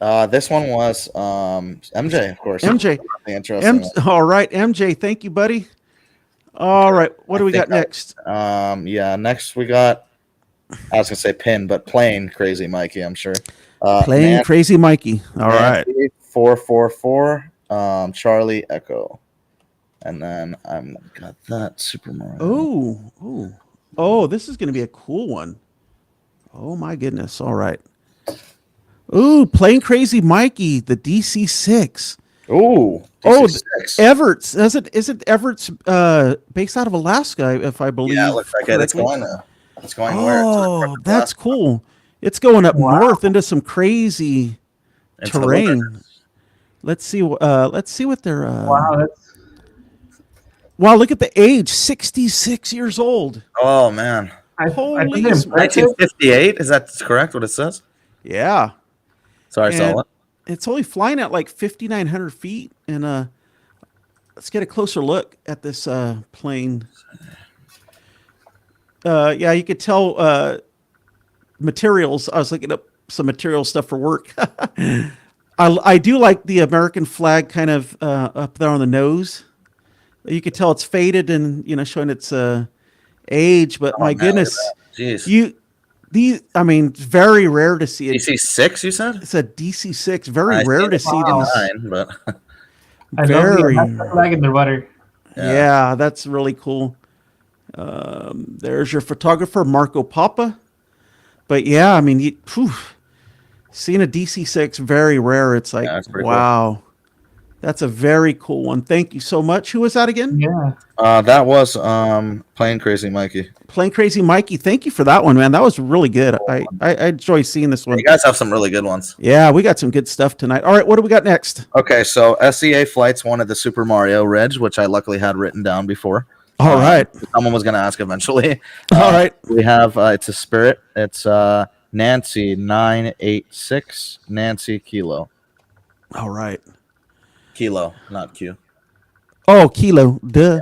C: This one was MJ, of course.
A: MJ.
C: Interesting.
A: All right, MJ. Thank you, buddy. All right. What do we got next?
C: Next we got, I was gonna say pin, but plain Crazy Mikey, I'm sure.
A: Playing Crazy Mikey. All right.
C: 444 Charlie Echo. And then I'm got that Super Mario.
A: Oh, this is going to be a cool one. Oh my goodness. All right. Ooh, Playing Crazy Mikey, the DC-6.
C: Ooh.
A: Oh,
C: DC-6.
A: Everett's. Isn't Everett's based out of Alaska, if I believe?
C: Yeah, it looks like it. It's going to. It's going where?
A: Oh, that's cool. It's going up north into some crazy
C: Into the
A: terrain.
C: wilderness.
A: Let's see what they're.
B: Wow,
A: Wow, look at the age, 66 years old.
C: Oh man.
B: I
A: Holy
B: think it's
A: smokes.
C: 1958. Is that correct? What it says?
A: Yeah.
C: Sorry,
A: And
C: saw it.
A: it's only flying at like 5,900 feet. And let's get a closer look at this plane. Yeah, you could tell materials. I was looking up some material stuff for work. I do like the American flag kind of up there on the nose. You could tell it's faded and showing its age. But my goodness,
C: Jeez.
A: it's very rare to see it.
C: DC-6, you said?
A: It's a DC-6. Very rare to see these.
C: But
B: I love the flag in the rudder.
A: Yeah, that's really cool. There's your photographer, Marco Papa. But yeah, I mean, seeing a DC-6 very rare. It's like,
C: Yeah, that's pretty
A: wow, that's a very cool one. Thank you so much. Who was that again?
B: Yeah.
C: That was Plane Crazy Mikey.
A: Plain Crazy Mikey. Thank you for that one, man. That was really good. I enjoy seeing this one.
C: You guys have some really good ones.
A: Yeah, we got some good stuff tonight. All right, what do we got next?
C: Okay, so SEA Flights wanted the Super Mario Ridge, which I luckily had written down before.
A: All right.
C: Someone was going to ask eventually.
A: All right.
C: We have, it's a Spirit. It's Nancy 986 Nancy Kilo.
A: All right.
C: Kilo, not Q.
A: Oh, Kilo. Duh.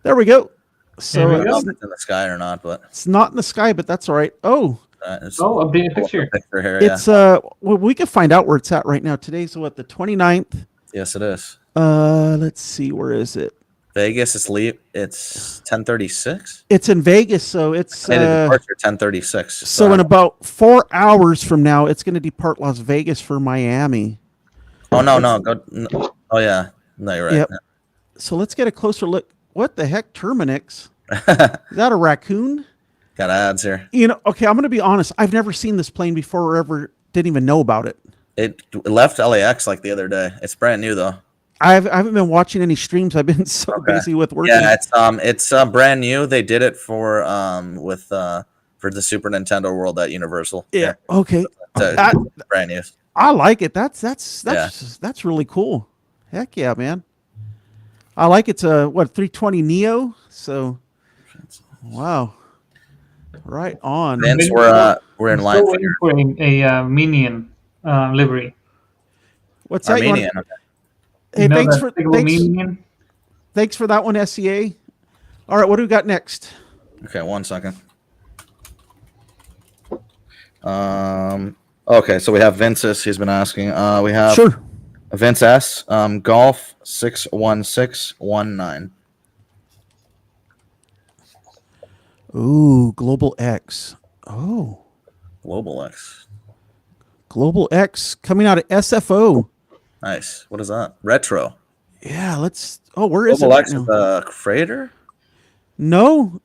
A: There we go. So
B: There we
C: I don't know
B: go.
C: if it's in the sky or not, but
A: it's not in the sky, but that's all right. Oh,
C: it's
B: Updated picture.
C: here.
A: it's well, we can find out where it's at right now. Today's what, the 29th?
C: Yes, it is.
A: Let's see, where is it?
C: Vegas, it's 10:36.
A: It's in Vegas, so it's
C: Departure 10:36.
A: so in about 4 hours from now, it's going to depart Las Vegas for Miami.
C: Oh no, go. Oh yeah, no, you're right.
A: Yep. So let's get a closer look. What the heck, Terminix? Is that a raccoon?
C: Got ads here.
A: You know, okay, I'm going to be honest. I've never seen this plane before or ever didn't even know about it.
C: It left LAX like the other day. It's brand new though.
A: I haven't been watching any streams. I've been so busy with working.
C: Yeah, it's brand new. They did it for the Super Nintendo World at Universal.
A: Yeah. Okay.
C: It's brand new.
A: I like it. That's really cool. Heck yeah, man. I like it's a 320 Neo. So, wow. Right on.
C: Vince, we're in line
B: Still waiting for a Minion livery.
A: What's that?
C: Armenian.
A: Hey,
B: You know
A: thanks
B: that
A: for
B: single Minion?
A: thanks for that one, SEA. All right, what do we got next?
C: Okay, 1 second. Okay, so we have Vince's. He's been asking. We have
A: Sure.
C: Vince S. Golf 61619.
A: Ooh, Global X. Oh,
C: Global X.
A: Global X coming out of SFO.
C: Nice. What is that? Retro.
A: Yeah, let's. Oh, where is
C: Global
A: it?
C: X is a freighter.
A: No,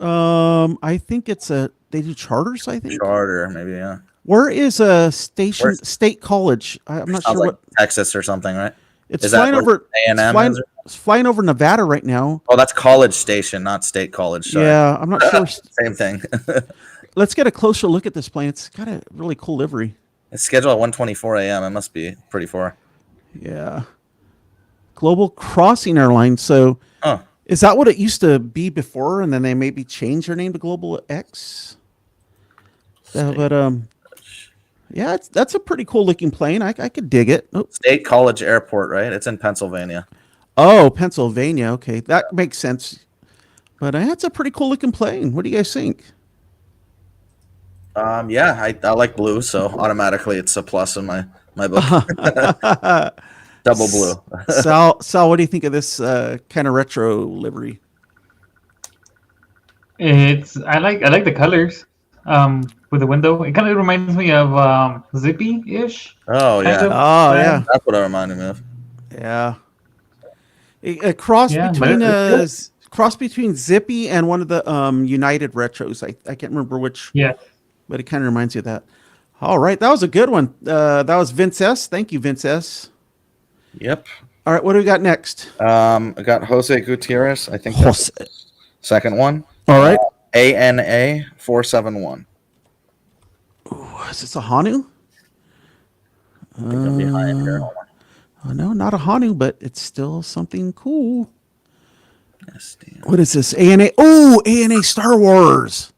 A: I think it's they do charters. I think.
C: Charter, maybe. Yeah.
A: Where is a station?
C: Where's-
A: State College. I'm not
C: Sounds
A: sure
C: like
A: what.
C: Texas or something, right?
A: It's
C: is that
A: flying
C: where
A: over.
C: A&M is?
A: It's flying over Nevada right now.
C: Oh, that's College Station, not State College. Sorry.
A: Yeah, I'm not sure.
C: Same thing.
A: Let's get a closer look at this plane. It's got a really cool livery.
C: It's scheduled at 1:24 a.m. It must be pretty far.
A: Yeah. Global Crossing Airlines. So
C: Oh,
A: is that what it used to be before, and then they maybe changed their name to Global X? But yeah, that's a pretty cool looking plane. I could dig it. Oh.
C: State College Airport, right? It's in Pennsylvania.
A: Oh, Pennsylvania. Okay, that makes sense. But that's a pretty cool looking plane. What do you guys think?
C: Yeah, I like blue, so automatically it's a plus in my book. Double blue.
A: Sal, what do you think of this kind of retro livery?
B: I like the colors. With the window, it kind of reminds me of Zippy-ish.
C: Oh yeah,
B: Kind of.
A: Oh yeah,
C: that's what it reminded me of.
A: yeah. A cross
B: Yeah,
A: between
B: but it's
A: cross between Zippy and one of the United retros. I can't remember which.
B: Yeah.
A: But it kind of reminds you of that. All right, that was a good one. That was Vince S. Thank you, Vince S.
C: Yep.
A: All right, what do we got next?
C: I got Jose Gutierrez. I think that's the second one.
A: All right.
C: ANA 471.
A: Is this a Hanu?
C: I think I'm behind here. Hold on.
A: Oh, no, not a Hanu, but it's still something cool.
C: Yes, damn.
A: What is this? ANA. Oh, ANA Star Wars.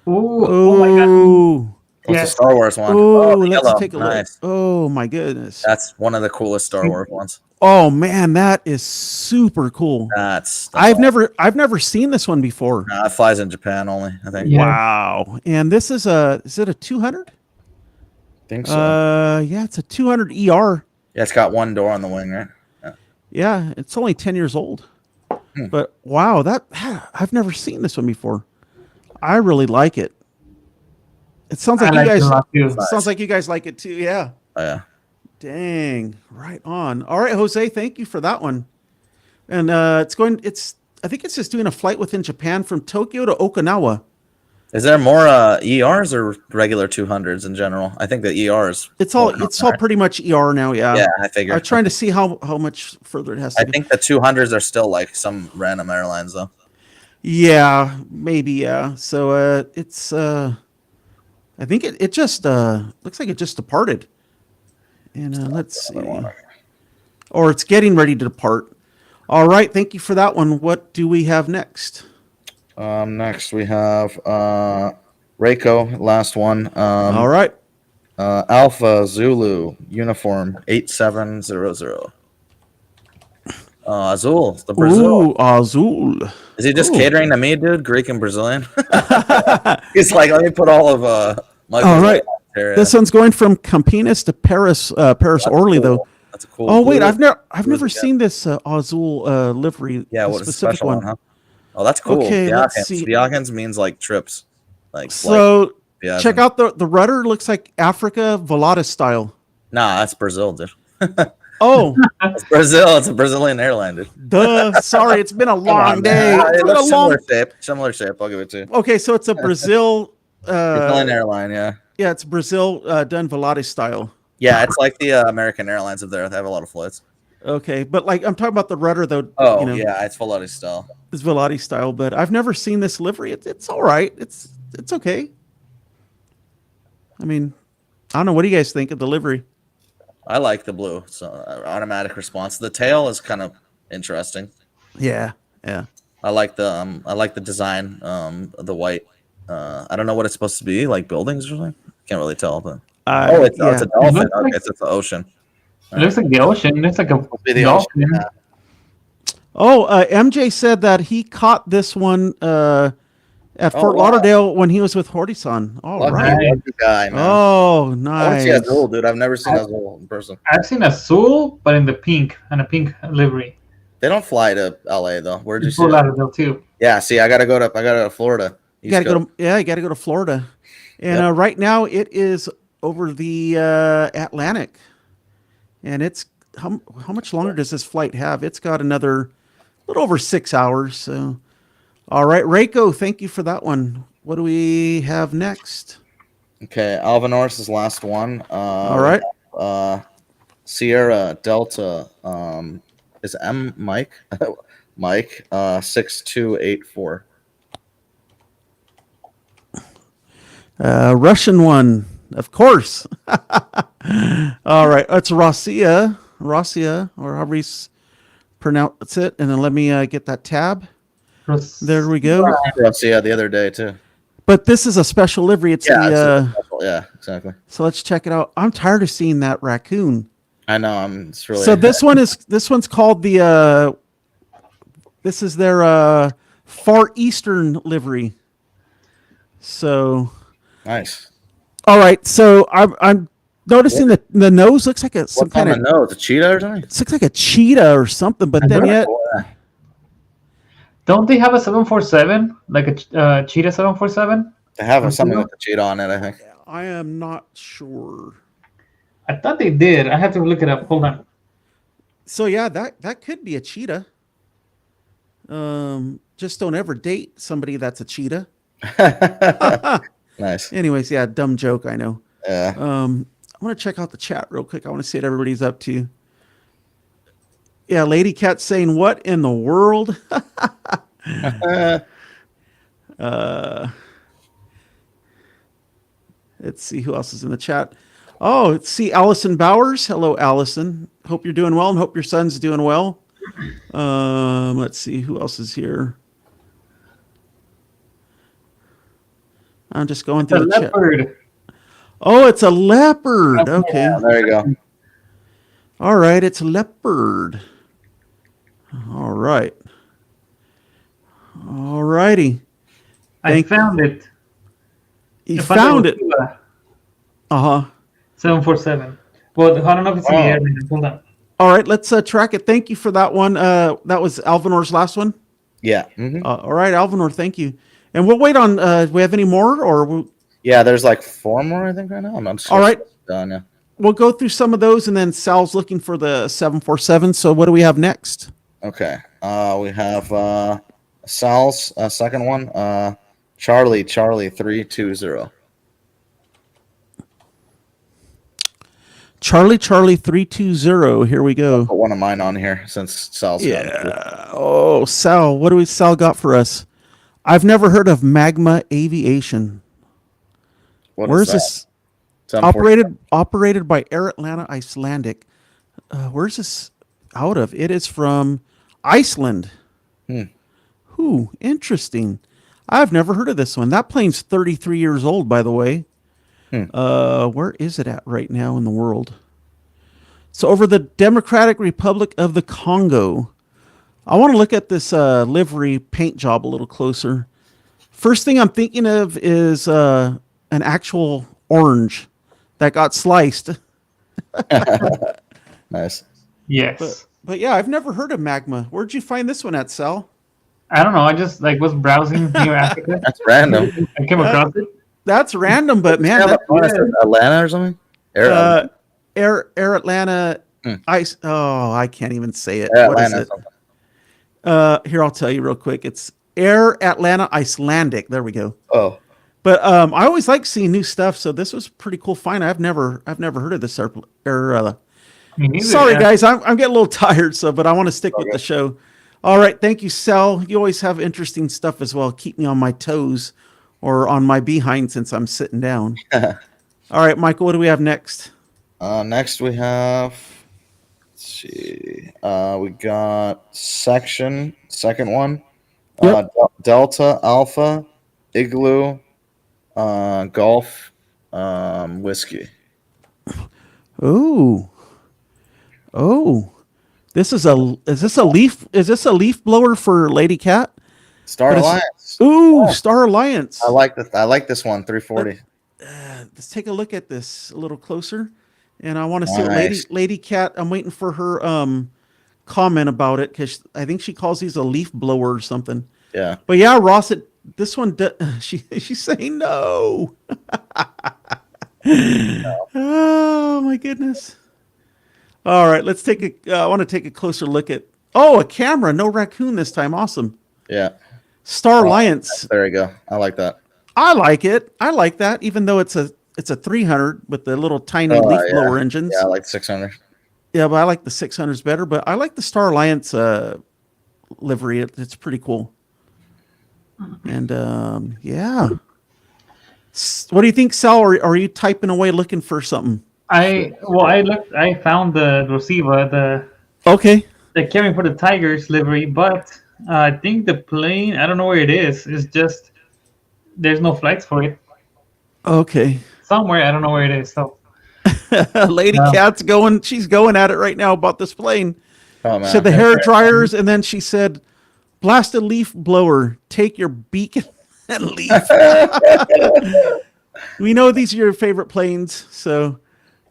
B: Ooh, oh my god.
A: Oh,
C: What's
B: Yeah.
C: the Star Wars one?
A: oh,
C: the
A: let's
C: yellow.
A: take a look.
C: Nice.
A: Oh my goodness.
C: That's one of the coolest Star Wars ones.
A: Oh man, that is super cool.
C: That's
A: I've never seen this one before.
C: it flies in Japan only, I think.
B: Yeah.
A: Wow. And this is it a 200?
C: think so.
A: Yeah, it's a 200 ER.
C: Yeah, it's got one door on the wing, right? Yeah.
A: Yeah, it's only 10 years old. But wow, I've never seen this one before. I really like it. It sounds like
B: I
A: you
B: like it
A: guys
B: a lot too.
A: sounds like you guys like it too. Yeah.
C: Oh, yeah.
A: Dang. Right on. All right, Jose, thank you for that one. And I think it's just doing a flight within Japan from Tokyo to Okinawa.
C: Is there more ERs or regular 200s in general? I think the ERs.
A: It's all pretty much ER now. Yeah.
C: Yeah, I figured.
A: I'm trying to see how much further it has to
C: I
A: go.
C: think the 200s are still like some random airlines though.
A: Yeah, maybe. Yeah. So it's I think it just looks like it just departed. And let's see. Or it's getting ready to depart. All right. Thank you for that one. What do we have next?
C: Next we have Reiko, last one.
A: All right.
C: Alpha Zulu Uniform 8700. Azul, the Brazil.
A: Ooh, Azul.
C: Is he just
A: Ooh.
C: catering to me, dude? Greek and Brazilian. He's like, let me put all of my.
A: All right. This one's going from Campinas to Paris. Paris Orly,
C: cool.
A: though.
C: That's a cool.
A: Oh wait,
C: blue.
A: I've never seen this Azul livery.
C: Yeah, what is a special one? Huh? Oh, that's cool.
A: Okay, let's see.
C: Viagans means like trips. Like
A: so.
C: Yeah.
A: Check out the rudder. Looks like Africa Volata style.
C: Nah, that's Brazil, dude.
A: Oh,
C: it's Brazil. It's a Brazilian airline, dude.
A: Duh. Sorry, it's been a long day.
C: It looks similar shape. Similar shape. I'll give it to you.
A: Okay, so it's a Brazil.
C: Brazilian airline, yeah.
A: Yeah, it's Brazil done Volata style.
C: Yeah, it's like the American Airlines up there. They have a lot of flights.
A: Okay, but like I'm talking about the rudder though.
C: Oh, yeah, it's Volati style.
A: It's Volati style, but I've never seen this livery. It's all right. It's okay. I mean, I don't know. What do you guys think of the livery?
C: I like the blue. So automatic response. The tail is kind of interesting.
A: Yeah.
C: I like the design. The white. I don't know what it's supposed to be. Like buildings or something. Can't really tell. But it's a dolphin. Okay, it's the ocean.
B: It looks like the ocean. It looks like a
C: The
B: dolphin.
C: ocean.
A: Oh, MJ said that he caught this one at Fort Lauderdale when he was with Hortison. All right.
C: Lucky guy, man.
A: Oh,
C: I want
A: nice.
C: to see Azul, dude. I've never seen Azul in person.
B: I've seen Azul, but in the pink, and a pink livery.
C: They don't fly to LA though. Where'd you see
B: Fort
C: that?
B: Lauderdale too.
C: Yeah, see, I gotta go to Florida.
A: You got to go to you got to go to Florida, and right now it is over the Atlantic, and it's how much longer does this flight have? It's got another little over 6 hours. So, all right, Reiko, thank you for that one. What do we have next?
C: Okay, Alvanor's last one.
A: All right.
C: Sierra Delta is M Mike Mike 6284.
A: Russian one, of course. All right, it's Rossiya, or however you pronounce it, and then let me get that tab. There we go.
C: Rossiya the other day too.
A: But this is a special livery. It's
C: yeah, exactly.
A: So let's check it out. I'm tired of seeing that raccoon.
C: I know. It's really.
A: So this one's called the. This is their Far Eastern livery. So.
C: Nice.
A: All right, so I'm noticing that the nose looks like some kind of
C: nose, a cheetah or something.
A: It looks like a cheetah or something, but then yet.
B: Don't they have a 747, like a Cheetah 747?
C: They have something with a cheetah on it, I think.
A: I am not sure.
B: I thought they did. I have to look it up. Hold on.
A: So yeah, that could be a cheetah. Just don't ever date somebody that's a cheetah.
C: Nice.
A: Anyways, yeah, dumb joke, I know.
C: Yeah.
A: I want to check out the chat real quick. I want to see what everybody's up to. Yeah, Lady Cat saying, "What in the world?" Let's see who else is in the chat. Oh, let's see Allison Bowers. Hello, Allison. Hope you're doing well and hope your son's doing well. Let's see who else is here. I'm just going through the chat. Oh, it's a leopard. Okay.
C: Yeah, there you go.
A: All right, it's a leopard. All right. All righty.
B: I found it.
A: You found it.
B: 747. Well, I don't know if it's in the air. Hold on.
A: All right, let's track it. Thank you for that one. That was Alvanor's last one?
C: Yeah. Mm-hmm.
A: All right, Alvanor, thank you. And we'll wait on, do we have any more?
C: Yeah, there's like 4 more, I think, right now. I'm not sure.
A: All right.
C: Done, yeah.
A: We'll go through some of those, and then Sal's looking for the 747. So what do we have next?
C: Okay. We have Sal's second one, Charlie 320.
A: Charlie 320. Here we go.
C: Put one of mine on here since Sal's got it.
A: Yeah. Oh, Sal, what do we Sal got for us? I've never heard of Magma Aviation.
C: What
A: Where's
C: is
A: this?
C: that?
A: Operated by Air Atlanta Icelandic. Where's this out of? It is from Iceland. Ooh, interesting. I've never heard of this one. That plane's 33 years old, by the way. Where is it at right now in the world? So over the Democratic Republic of the Congo. I want to look at this livery paint job a little closer. First thing I'm thinking of is an actual orange that got sliced.
C: Nice.
B: Yes.
A: But yeah, I've never heard of Magma. Where'd you find this one at, Sal?
B: I don't know. I just was browsing near Africa.
C: That's random.
B: I came across it.
A: That's random, but man,
C: Atlanta or something?
A: Air Atlanta Ice. Oh, I can't even say it.
C: Air
A: What is
C: Atlanta.
A: it? Here, I'll tell you real quick. It's Air Atlanta Icelandic. There we go.
C: Oh.
A: But I always like seeing new stuff, so this was a pretty cool find. I've never heard of this
B: Me neither,
A: Sorry,
B: yeah.
A: guys, I'm getting a little tired, but I want to stick with the show. All right, thank you, Sal. You always have interesting stuff as well. Keep me on my toes or on my behind since I'm sitting down. All right, Michael, what do we have next?
C: Next we have, let's see, we got second one,
A: Yep.
C: Delta Alpha Igloo Golf Whiskey.
A: Oh, is this a leaf blower for Lady Cat?
C: Star
A: But it's-
C: Alliance.
A: Ooh, Star Alliance.
C: I like this one, 340.
A: Let's take a look at this a little closer, and I want to see what
C: Nice.
A: Lady Cat. I'm waiting for her comment about it because I think she calls these a leaf blower or something.
C: Yeah.
A: But yeah, Ross, this one she's saying no. Oh my goodness. All right, let's take I want to take a closer look at. Oh, a camera, no raccoon this time. Awesome.
C: Yeah.
A: Star Alliance.
C: There you go. I like that.
A: I like it. I like that, even though it's a 300 with the little tiny leaf blower engines.
C: Yeah, I like 600.
A: Yeah, but I like the 600s better. But I like the Star Alliance livery. It's pretty cool. And yeah. What do you think, Sal? Are you typing away looking for something?
B: I found the Rosiva,
A: Okay.
B: the cabin for the Tigers livery, but I think the plane, I don't know where it is. It's just there's no flights for it.
A: Okay.
B: Somewhere, I don't know where it is. So
A: Lady Cat's going. She's going at it right now about this plane.
C: Oh, man.
A: She said the hair dryers, and then she said, "Blasted leaf blower, take your beacon and leave." We know these are your favorite planes, so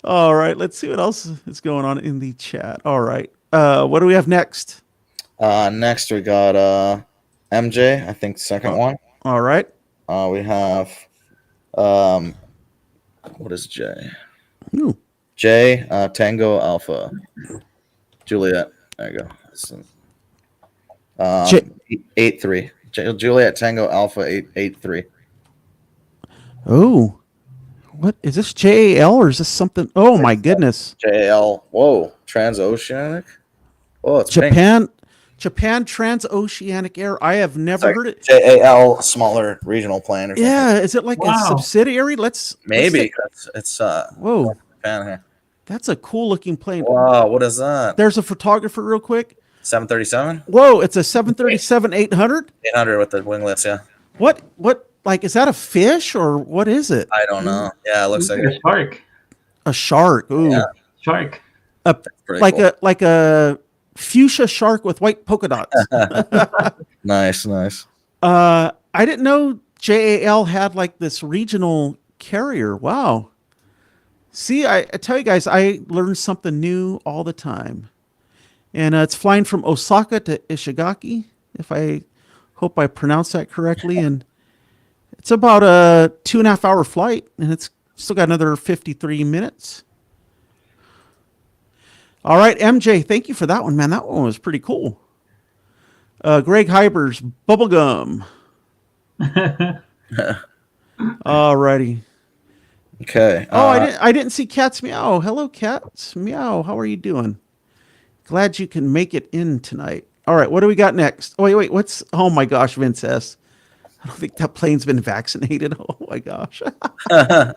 A: all right. Let's see what else is going on in the chat. All right, what do we have next?
C: Next we got MJ, I think second one.
A: All right,
C: We have what is J?
A: Ooh.
C: J Tango Alpha Juliet. There you go. 8-3. Juliet Tango Alpha 8-3.
A: Oh, what is this? JAL or is this something? Oh my goodness,
C: JL. Whoa, Transoceanic. Oh, it's pink.
A: Japan Transoceanic Air. I have never heard it.
C: JAL, smaller regional plane or something.
A: Yeah, is it like a
B: Wow.
A: subsidiary?
C: Maybe it's
A: Whoa,
C: Japan here.
A: that's a cool looking plane.
C: Wow, what is that?
A: There's a photographer real quick.
C: 737?
A: Whoa, it's a 737-800.
C: 800 with the winglets, yeah.
A: What like is that a fish or what is it?
C: I don't know. Yeah, it looks like
B: a shark.
A: A shark. Ooh.
C: Yeah.
B: Shark.
C: pretty cool.
A: Like a fuchsia shark with white polka dots.
C: Nice.
A: I didn't know JAL had like this regional carrier. Wow. See, I tell you guys, I learn something new all the time. And it's flying from Osaka to Ishigaki, if I hope I pronounced that correctly. And it's about a 2.5 hour flight, and it's still got another 53 minutes. All right, MJ, thank you for that one, man. That one was pretty cool. Greg Hybers, Bubblegum. Alrighty.
C: Okay.
A: Oh, I didn't see Cat's Meow. Hello, Cat's Meow. How are you doing? Glad you can make it in tonight. All right, what do we got next? Oh, wait. What's? Oh my gosh, Vince S. I don't think that plane's been vaccinated. Oh my gosh. All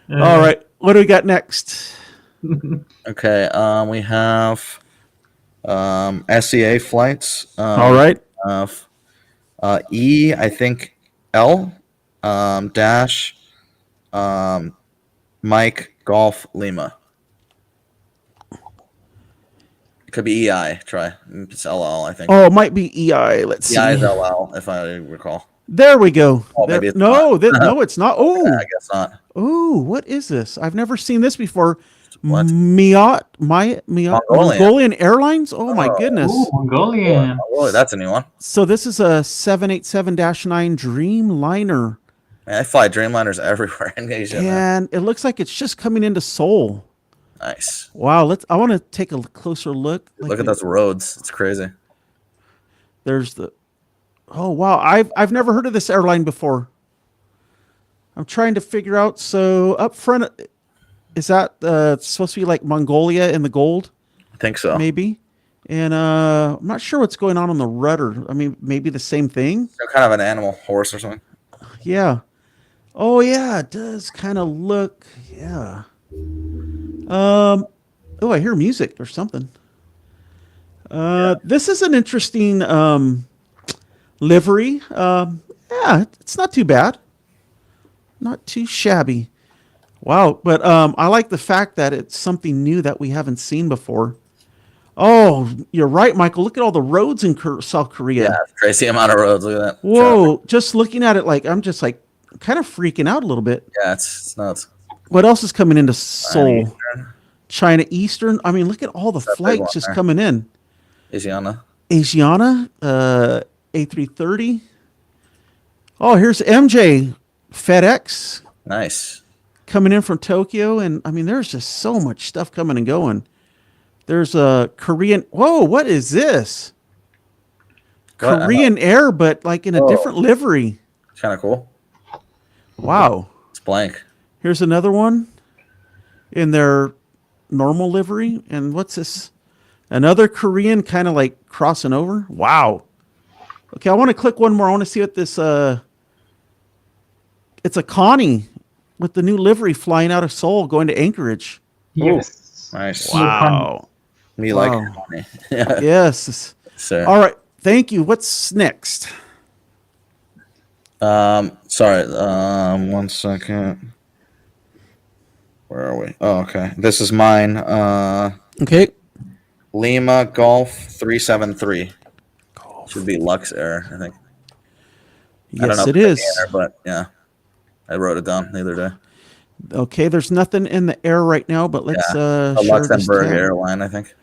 A: right, what do we got next?
C: Okay. We have SEA flights.
A: All
C: We
A: right.
C: have E, I think L dash Mike Golf Lima. It could be EI. Try. It's LL, I think.
A: Oh, it might be EI. Let's see.
C: EI is LL, if I recall.
A: There we go.
C: Oh,
A: There-
C: maybe it's
A: no,
C: not.
A: no, it's not. Oh,
C: I guess not.
A: oh, what is this? I've never seen this before.
C: What?
A: Mongolian Airlines. Oh my goodness.
B: Ooh, Mongolian.
C: Oh, that's a new one.
A: So this is a 787-9 Dreamliner,
C: Man, I fly Dreamliners everywhere in Asia. Man.
A: and it looks like it's just coming into Seoul.
C: Nice.
A: Wow, I want to take a closer look.
C: Look at those roads. It's crazy.
A: There's the. Oh wow, I've never heard of this airline before. I'm trying to figure out. So up front, is that supposed to be like Mongolia in the gold?
C: I think so.
A: Maybe. And I'm not sure what's going on the rudder. I mean, maybe the same thing.
C: They're kind of an animal, horse or something.
A: Yeah. Oh yeah, it does kind of look. Yeah. Oh, I hear music or something. This is an interesting livery. Yeah, it's not too bad. Not too shabby. Wow, but I like the fact that it's something new that we haven't seen before. Oh, you're right, Michael. Look at all the roads in South Korea.
C: Yeah, crazy amount of roads. Look at that.
A: Whoa,
C: Traffic.
A: just looking at it, like I'm just like kind of freaking out a little bit.
C: Yeah, it's nuts.
A: What else is coming into Seoul?
C: Eastern,
A: China Eastern. I mean, look at all the
C: That big
A: flights
C: one
A: just
C: there.
A: coming in.
C: Asiana.
A: Asiana, A330. Oh, here's MJ, FedEx
C: Nice.
A: coming in from Tokyo, and I mean, there's just so much stuff coming and going. There's a Korean. Whoa, what is this?
C: What?
A: Korean Air, but like in a
C: Whoa.
A: different livery.
C: Kind of cool.
A: Wow.
C: It's blank.
A: Here's another one in their normal livery. And what's this? Another Korean kind of like crossing over. Wow. Okay, I want to click one more. I want to see what this it's a Connie with the new livery flying out of Seoul going to Anchorage.
B: Yes.
C: Nice.
A: Wow.
C: Me
A: Wow.
C: like money. Yeah.
A: Yes.
C: Sir.
A: All right. Thank you. What's next?
C: Sorry. 1 second. Where are we? Oh, okay. This is mine.
A: Okay.
C: Lima Golf 373. Should be Lux Air, I think. I don't
A: Yes,
C: know
A: it
C: if
A: is.
C: it's Air, but yeah, I wrote it down the other day.
A: Okay, there's nothing in the air right now, but let's
C: The
A: share this
C: Luxembourg
A: tab.
C: airline, I think.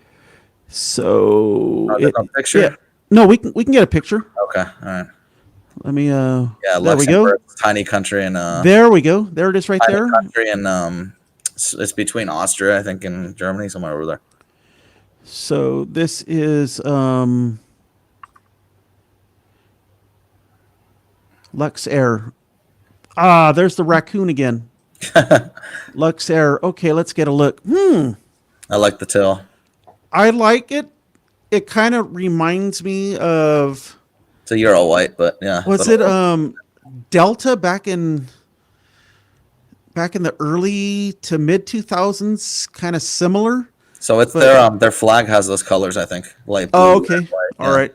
A: So
C: Oh, there's no picture?
A: yeah. No, we can get a picture.
C: Okay, all right.
A: Let me
C: Yeah,
A: there we go.
C: Luxembourg, tiny country in
A: There we go. There it is right
C: tiny
A: there.
C: country in it's between Austria, I think, and Germany, somewhere over there.
A: So this is Lux Air. Ah, there's the raccoon again. Lux Air. Okay, let's get a look.
C: I like the tail.
A: I like it. It kind of reminds me of
C: It's a Euro white, but yeah.
A: was it Delta back in the early to mid 2000s, kind of similar.
C: So it's
A: but-
C: their flag has those colors, I think. Light blue,
A: Oh, okay.
C: red, white,
A: All
C: yeah.
A: right.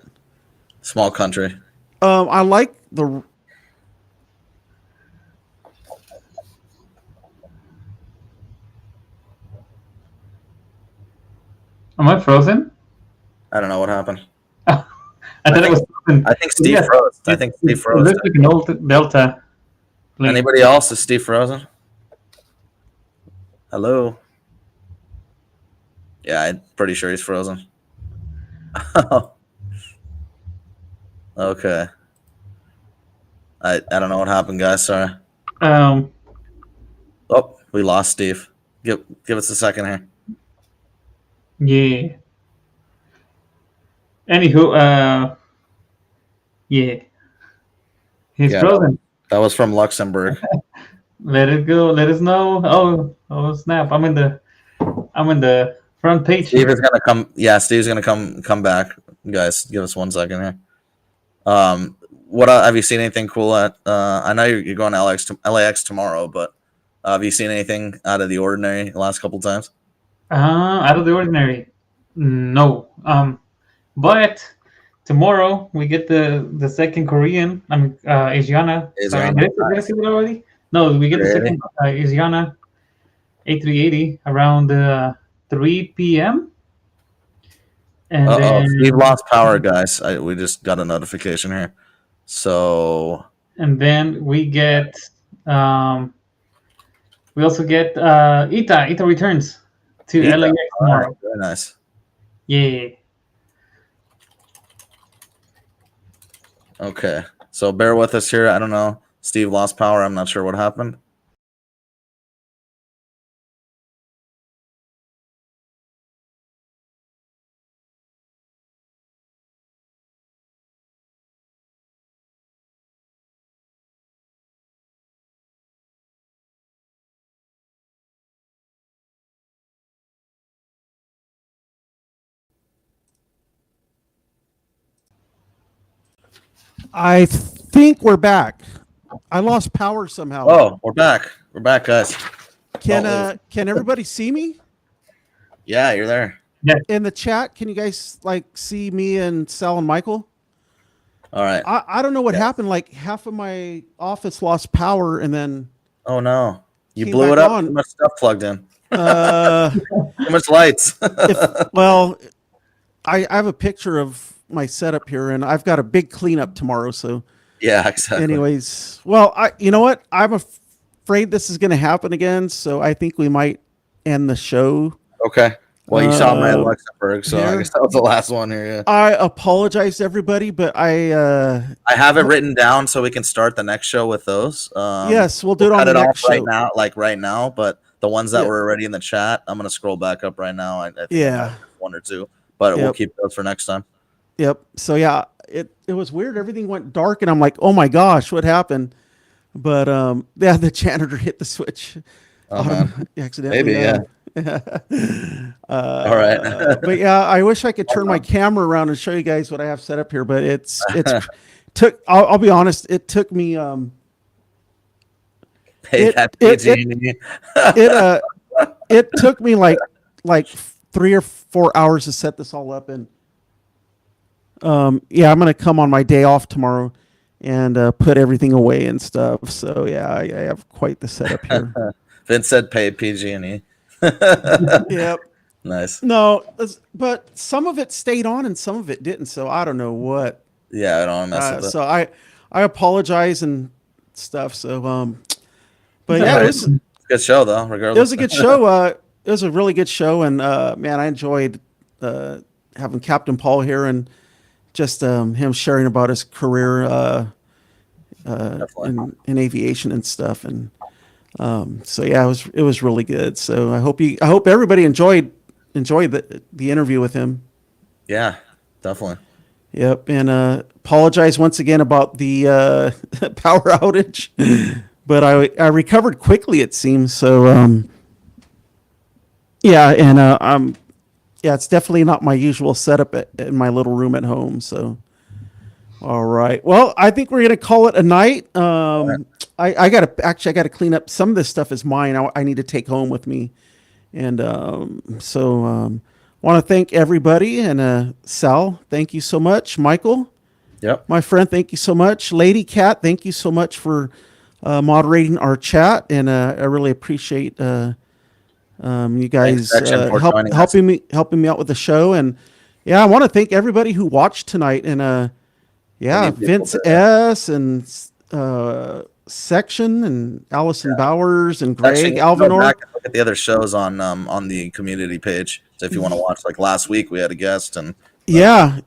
C: Small country.
A: I like the.
B: Am I frozen?
C: I don't know what happened.
B: I thought it was frozen.
C: I think Steve
B: Yes,
C: froze. I think Steve
B: It
C: froze.
B: looks like an old Delta plane.
C: Anybody else? Is Steve frozen? Hello? Yeah, I'm pretty sure he's frozen. Okay. I don't know what happened, guys. Sorry.
B: Um,
C: Oh, we lost Steve. Give us a second here.
B: yeah. Anywho, yeah. He's
C: Yeah,
B: frozen.
C: that was from Luxembourg.
B: Let it go. Let us know. Oh snap! I'm in the front page.
C: Steve is gonna come. Yeah, Steve's gonna come back. Guys, give us 1 second here. What have you seen anything cool at? I know you're going to LAX tomorrow, but have you seen anything out of the ordinary the last couple times?
B: Out of the ordinary. No. But tomorrow we get the second Korean. Asiana. Sorry, did I say that already? No, we get the second Asiana A380 around 3 p.m. And then
C: Steve lost power, guys. We just got a notification here. So.
B: And then we get. We also get Ita returns to LAX tomorrow.
C: Right, very nice.
B: Yeah.
C: Okay, so bear with us here. I don't know. Steve lost power. I'm not sure what happened.
A: I think we're back. I lost power somehow.
C: Oh, we're back. We're back, guys.
A: Can everybody see me?
C: Yeah, you're there.
B: Yeah.
A: In the chat, can you guys like see me and Sal and Michael?
C: All right.
A: I don't know what happened. Like half of my office lost power, and then
C: Oh no, you
A: came
C: blew
A: back
C: it up.
A: on.
C: Too much stuff plugged in.
A: Too
C: much lights.
A: Well, I have a picture of my setup here, and I've got a big cleanup tomorrow. So
C: yeah, exactly.
A: anyways, well, you know what? I'm afraid this is going to happen again. So I think we might end the show.
C: Okay. Well, you saw my Luxembourg, so I guess that was the last one here. Yeah.
A: I apologize to everybody, but I
C: have it written down so we can start the next show with those.
A: Yes, we'll do it on the next show.
C: right now. But the ones that were already in the chat, I'm gonna scroll back up right now. I think I have 1 or 2, but we'll keep those for next time.
A: Yep. So yeah, it was weird. Everything went dark, and I'm like, oh my gosh, what happened? But yeah, the janitor hit the switch accidentally.
C: Maybe, yeah. All right.
A: But yeah, I wish I could turn my camera around and show you guys what I have set up here. But it's took. I'll be honest. It took me. It took me like 3 or 4 hours to set this all up, and yeah, I'm gonna come on my day off tomorrow and put everything away and stuff. So yeah, I have quite the setup here.
C: Vince said pay PG&E.
A: Yep.
C: Nice.
A: No, but some of it stayed on and some of it didn't. So I don't know what.
C: Yeah, I don't mess with it.
A: So I apologize and stuff. So but yeah, it was
C: a good show though. Regardless,
A: it was a good show. It was a really good show, and man, I enjoyed having Captain Paul here and just him sharing about his career in aviation and stuff. And so yeah, it was really good. So I hope everybody enjoyed the interview with him.
C: Yeah, definitely.
A: Yep. And apologize once again about the power outage, but I recovered quickly, it seems. So yeah, and yeah, it's definitely not my usual setup in my little room at home. So all right. Well, I think we're gonna call it a night. I gotta clean up some of this stuff is mine. I need to take home with me, and want to thank everybody. And Sal, thank you so much. Michael,
C: yep,
A: my friend, thank you so much. Lady Cat, thank you so much for moderating our chat, and I really appreciate you guys helping me out with the show. And yeah, I want to thank everybody who watched tonight. And yeah, Vince S. and Section and Allison Bowers and Greg Alvinor.
C: Look at the other shows on the community page. So if you want to watch, like last week we had a guest, and
A: we have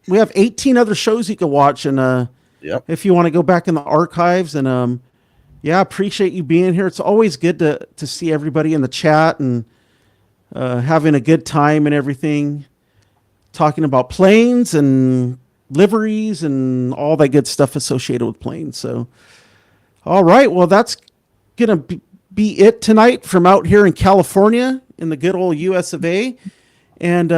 A: 18 other shows you can watch. And if you want to go back in the archives, and yeah, appreciate you being here. It's always good to see everybody in the chat and having a good time and everything, talking about planes and liveries and all that good stuff associated with planes. So, all right, well, that's gonna be it tonight from out here in California in the good old U.S. of A. And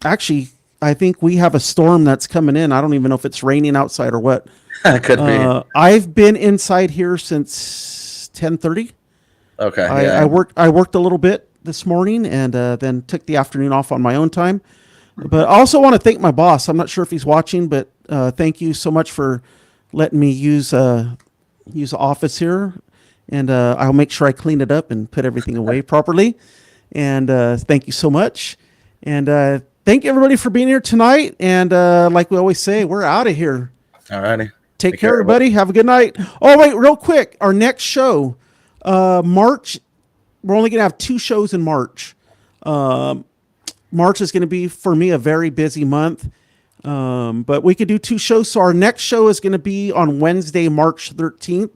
A: actually, I think we have a storm that's coming in. I don't even know if it's raining outside or what.
C: Could be.
A: I've been inside here since 10:30.
C: Okay.
A: I worked a little bit this morning and then took the afternoon off on my own time. But I also want to thank my boss. I'm not sure if he's watching, but thank you so much for letting me use the office here. And I'll make sure I clean it up and put everything away properly. And thank you so much. And thank you everybody for being here tonight. And like we always say, we're out of here.
C: All righty.
A: Take care, everybody. Have a good night. Oh, wait, real quick. Our next show, March, we're only going to have 2 shows in March. March is going to be, for me, a very busy month. But we could do 2 shows. So our next show is going to be on Wednesday, March 13th.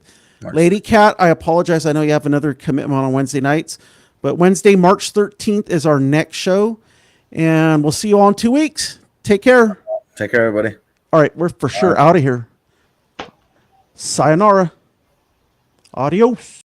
A: Lady Cat, I apologize. I know you have another commitment on Wednesday nights. But Wednesday, March 13th is our next show. And we'll see you all in 2 weeks. Take care.
C: Take care, everybody.
A: All right, we're for sure out of here. Sayonara. Adios.